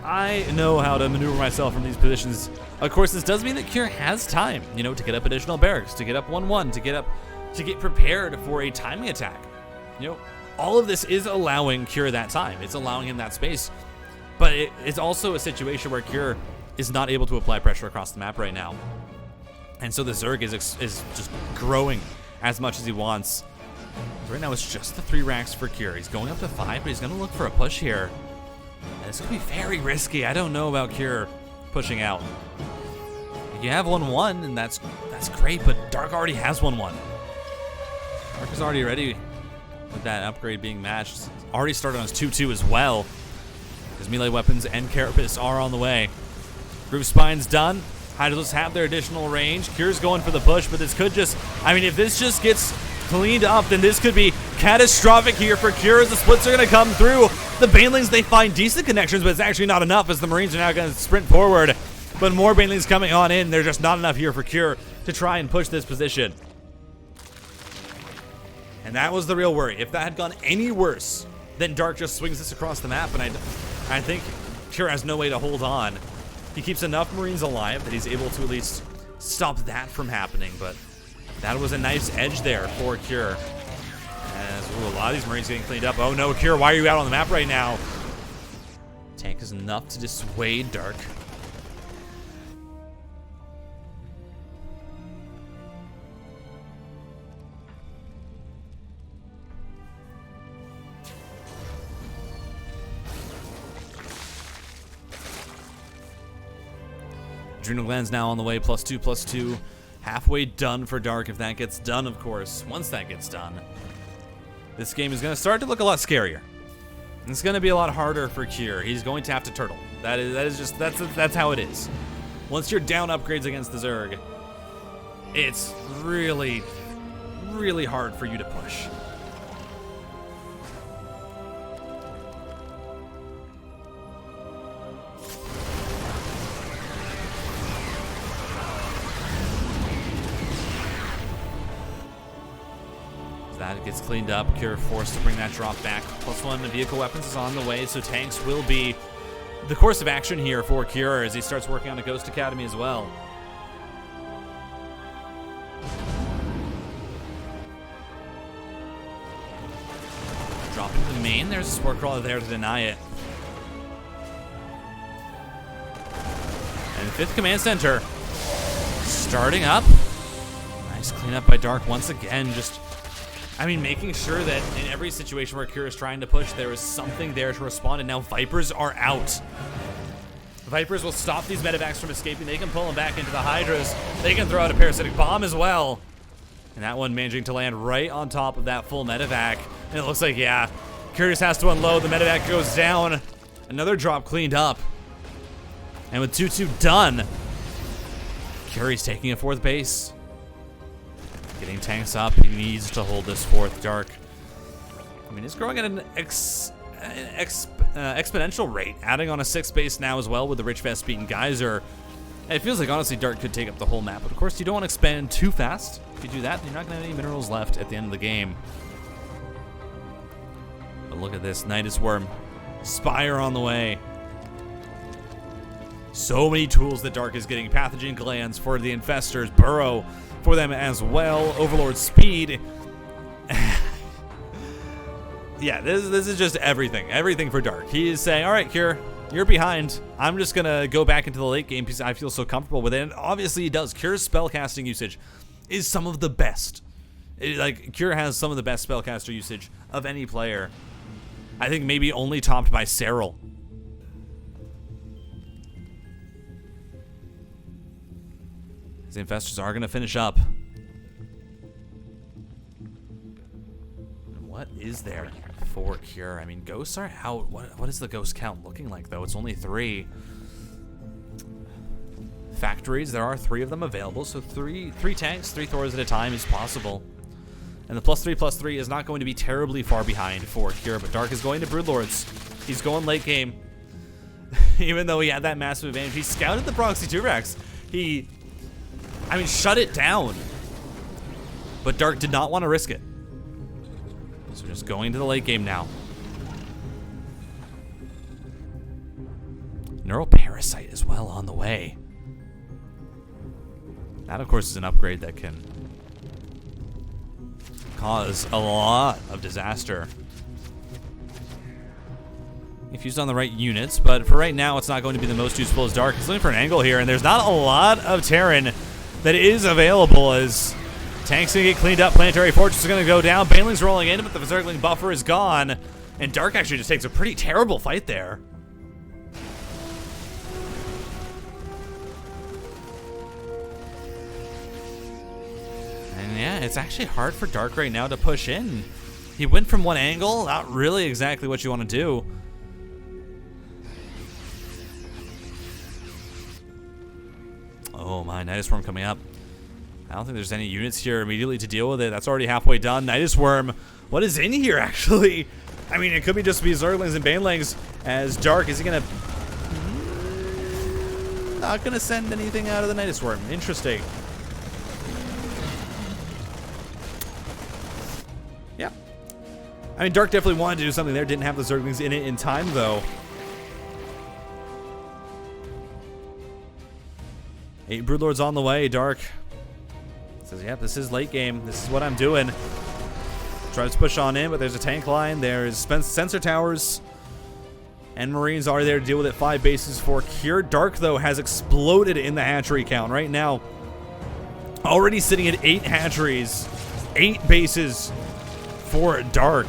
I know how to maneuver myself from these positions. Of course, this does mean that Cure has time, you know, to get up additional barracks, to get up 1-1, to get prepared for a timing attack. You know, all of this is allowing Cure that time. It's allowing him that space. But it's also a situation where Cure is not able to apply pressure across the map right now. And so the Zerg is just growing as much as he wants. Right now, it's just the 3 racks for Cure. He's going up to 5, but he's going to look for a push here. And it's going to be very risky. I don't know about Cure pushing out. You have 1-1, and that's great, but Dark already has 1-1. Dark is already ready with that upgrade being matched. It's already started on his 2-2 as well. His melee weapons and Carapace are on the way. Group Spine's done. Hydralisks have their additional range. Cure's going for the push, but this could just, I mean, if this just gets cleaned up, then this could be catastrophic here for Cure as the splits are going to come through. The Banelings, they find decent connections, but it's actually not enough as the Marines are now going to sprint forward. But more Banelings coming on in. They're just not enough here for Cure to try and push this position. And that was the real worry. If that had gone any worse, then Dark just swings this across the map, and I think Cure has no way to hold on. He keeps enough Marines alive that he's able to at least stop that from happening, but that was a nice edge there for Cure. As a lot of these Marines getting cleaned up. Oh no, Cure, why are you out on the map right now? Tank is enough to dissuade Dark. Adrenal Gland's now on the way, +2/+2. Halfway done for Dark if that gets done, of course. Once that gets done, this game is going to start to look a lot scarier. It's going to be a lot harder for Cure. He's going to have to turtle. That's how it is. Once you're down upgrades against the Zerg, it's really, really hard for you to push. That gets cleaned up. Cure forced to bring that drop back. +1 vehicle weapons is on the way, so tanks will be the course of action here for Cure as he starts working on a Ghost Academy as well. Dropping to the main. There's a Spore Crawler there to deny it. And 5th Command Center starting up. Nice cleanup by Dark once again. Just, I mean, making sure that in every situation where Cure is trying to push, there is something there to respond, and now Vipers are out. Vipers will stop these medevacs from escaping. They can pull them back into the Hydras. They can throw out a Parasitic Bomb as well. And that one managing to land right on top of that full medevac. And it looks like, yeah, Cure just has to unload. The medevac goes down. Another drop cleaned up. And with 2-2 done, Cure's taking a 4th base. Getting tanks up, he needs to hold this 4th Dark. I mean, it's growing at an exponential rate, adding on a 6th base now as well with the Rich Vest beating Geyser. And it feels like, honestly, Dark could take up the whole map, but of course you don't want to expand too fast. If you do that, then you're not going to have any minerals left at the end of the game. But look at this, Nidus Worm, Spire on the way. So many tools that Dark is getting. Pathogen Glands for the Infestors, Burrow for them as well, Overlord Speed. Yeah, this is just everything for Dark. He is saying, all right, Cure, you're behind. I'm just going to go back into the late game because I feel so comfortable with it. And obviously he does. Cure's spellcasting usage is some of the best. Cure has some of the best spellcaster usage of any player. I think maybe only topped by Serral. The Infestors are going to finish up. What is there for Cure? I mean, ghosts are out. What is the ghost count looking like, though? It's only 3. Factories, there are 3 of them available, so three tanks, 3 Thors at a time is possible. And the +3/+3 is not going to be terribly far behind for Kira, but Dark is going to Broodlords. He's going late game. Even though he had that massive advantage, he scouted the Proxy 2-Rex. He, shut it down. But Dark did not want to risk it. So just going to the late game now. Neuroparasite as well on the way. That, of course, is an upgrade that can cause a lot of disaster if used on the right units, but for right now, it's not going to be the most useful as Dark. He's looking for an angle here, and there's not a lot of Terran that is available as tanks gonna get cleaned up. Planetary Fortress is gonna go down. Baneling's rolling in, but the Berserkling buffer is gone, and Dark actually just takes a pretty terrible fight there. And yeah, it's actually hard for Dark right now to push in. He went from one angle, not really exactly what you want to do. Oh my, Nidus Worm coming up. I don't think there's any units here immediately to deal with it. That's already halfway done. Nidus Worm, what is in here actually? It could be just be Zerglings and Banelings as Dark. Is he gonna... Not gonna send anything out of the Nidus Worm. Interesting. Yeah. Dark definitely wanted to do something there. Didn't have the Zerglings in it in time though. 8 Broodlords on the way. Dark says, yep, this is late game. This is what I'm doing. Tries to push on in, but there's a tank line. There's sensor towers. And Marines are there to deal with it. 5 bases for Cure. Dark, though, has exploded in the hatchery count. Right now, already sitting at 8 hatcheries. 8 bases for Dark.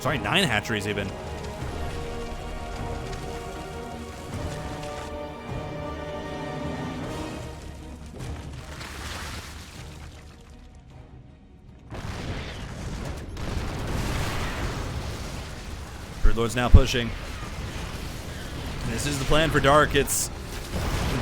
Sorry, 9 hatcheries even. Broodlord's now pushing. This is the plan for Dark. It's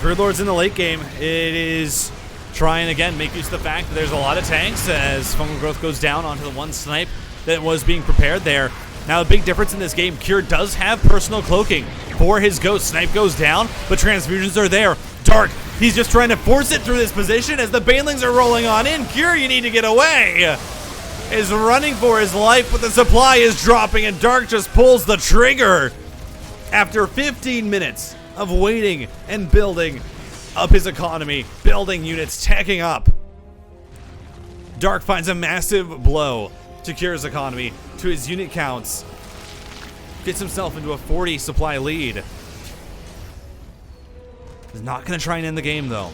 Broodlord's in the late game. It is trying again, make use of the fact that there's a lot of tanks as Fungal Growth goes down onto the one snipe that was being prepared there. Now, the big difference in this game, Cure does have personal cloaking for his Ghost. Snipe goes down, but transfusions are there. Dark, he's just trying to force it through this position as the Banelings are rolling on in. Cure, you need to get away. Is running for his life, but the supply is dropping, and Dark just pulls the trigger. After 15 minutes of waiting and building up his economy, building units, tacking up, Dark finds a massive blow to Cure's economy, to his unit counts, gets himself into a 40 supply lead. He's not going to try and end the game, though.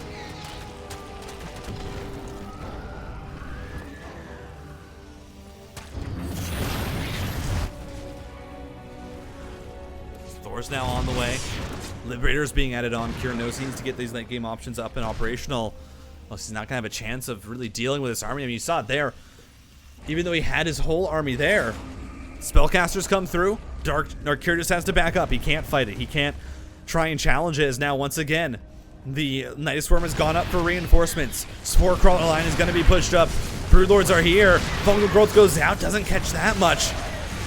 Thor's now on the way. Liberator's being added on. Cure knows he needs to get these late game options up and operational. Well, he's not going to have a chance of really dealing with this army. You saw it there. Even though he had his whole army there, spellcasters come through. Dark Cure just has to back up. He can't fight it. He can't try and challenge it. As now, once again, the Nidus Worm has gone up for reinforcements. Spore Crawler line is going to be pushed up. Broodlords are here. Fungal Growth goes out. Doesn't catch that much.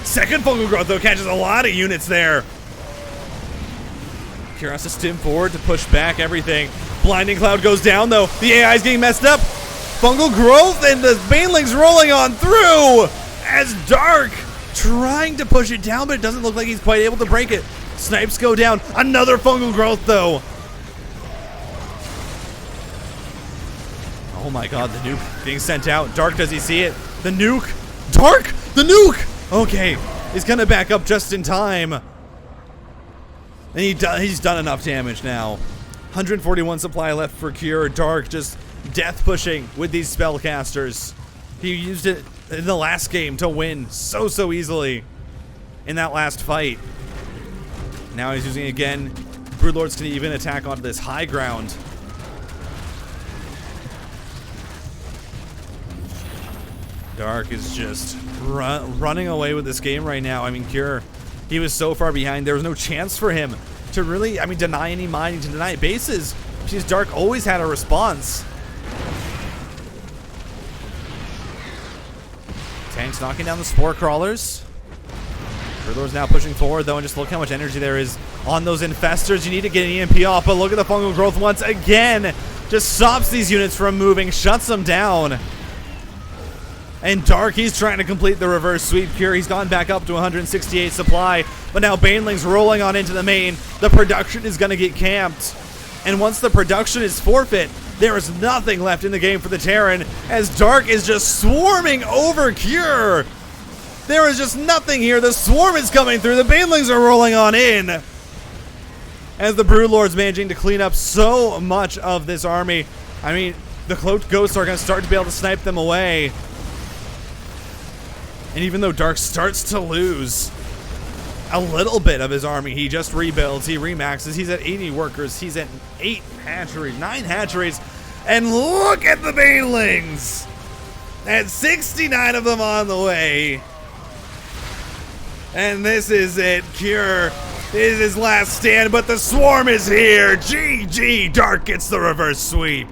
Second Fungal Growth, though, catches a lot of units there. Cure has to stim forward to push back everything. Blinding Cloud goes down, though. The AI is getting messed up. Fungal Growth and the Banelings rolling on through as Dark trying to push it down, but it doesn't look like he's quite able to break it. Snipes go down. Another Fungal Growth, though. Oh my god, the nuke being sent out. Dark, does he see it? The nuke. Dark, the nuke. Okay, he's gonna back up just in time. And he's done enough damage now. 141 supply left for Cure. Dark just death pushing with these spellcasters. He used it in the last game to win so easily in that last fight. Now he's using it again. Broodlords can even attack onto this high ground. Dark is just running away with this game right now. Cure, he was so far behind. There was no chance for him to really, deny any mining, to deny bases. Because Dark always had a response. Tanks knocking down the Spore Crawlers. Broodlord's now pushing forward, though, and just look how much energy there is on those Infestors. You need to get an EMP off, but look at the Fungal Growth once again. Just stops these units from moving, shuts them down. And Dark, he's trying to complete the reverse sweep cure. He's gone back up to 168 supply, but now Baneling's rolling on into the main. The production is going to get camped. And once the production is forfeit, there is nothing left in the game for the Terran, as Dark is just swarming over cure. There is just nothing here. The swarm is coming through. The Banelings are rolling on in, as the Broodlord's managing to clean up so much of this army. I mean, the Cloaked Ghosts are going to start to be able to snipe them away. And even though Dark starts to lose a little bit of his army, he just rebuilds, he remaxes. He's at 80 workers. He's at 9 hatcheries. And look at the Banelings! At 69 of them on the way. And this is it. Cure is his last stand, but the swarm is here. GG, Dark gets the reverse sweep.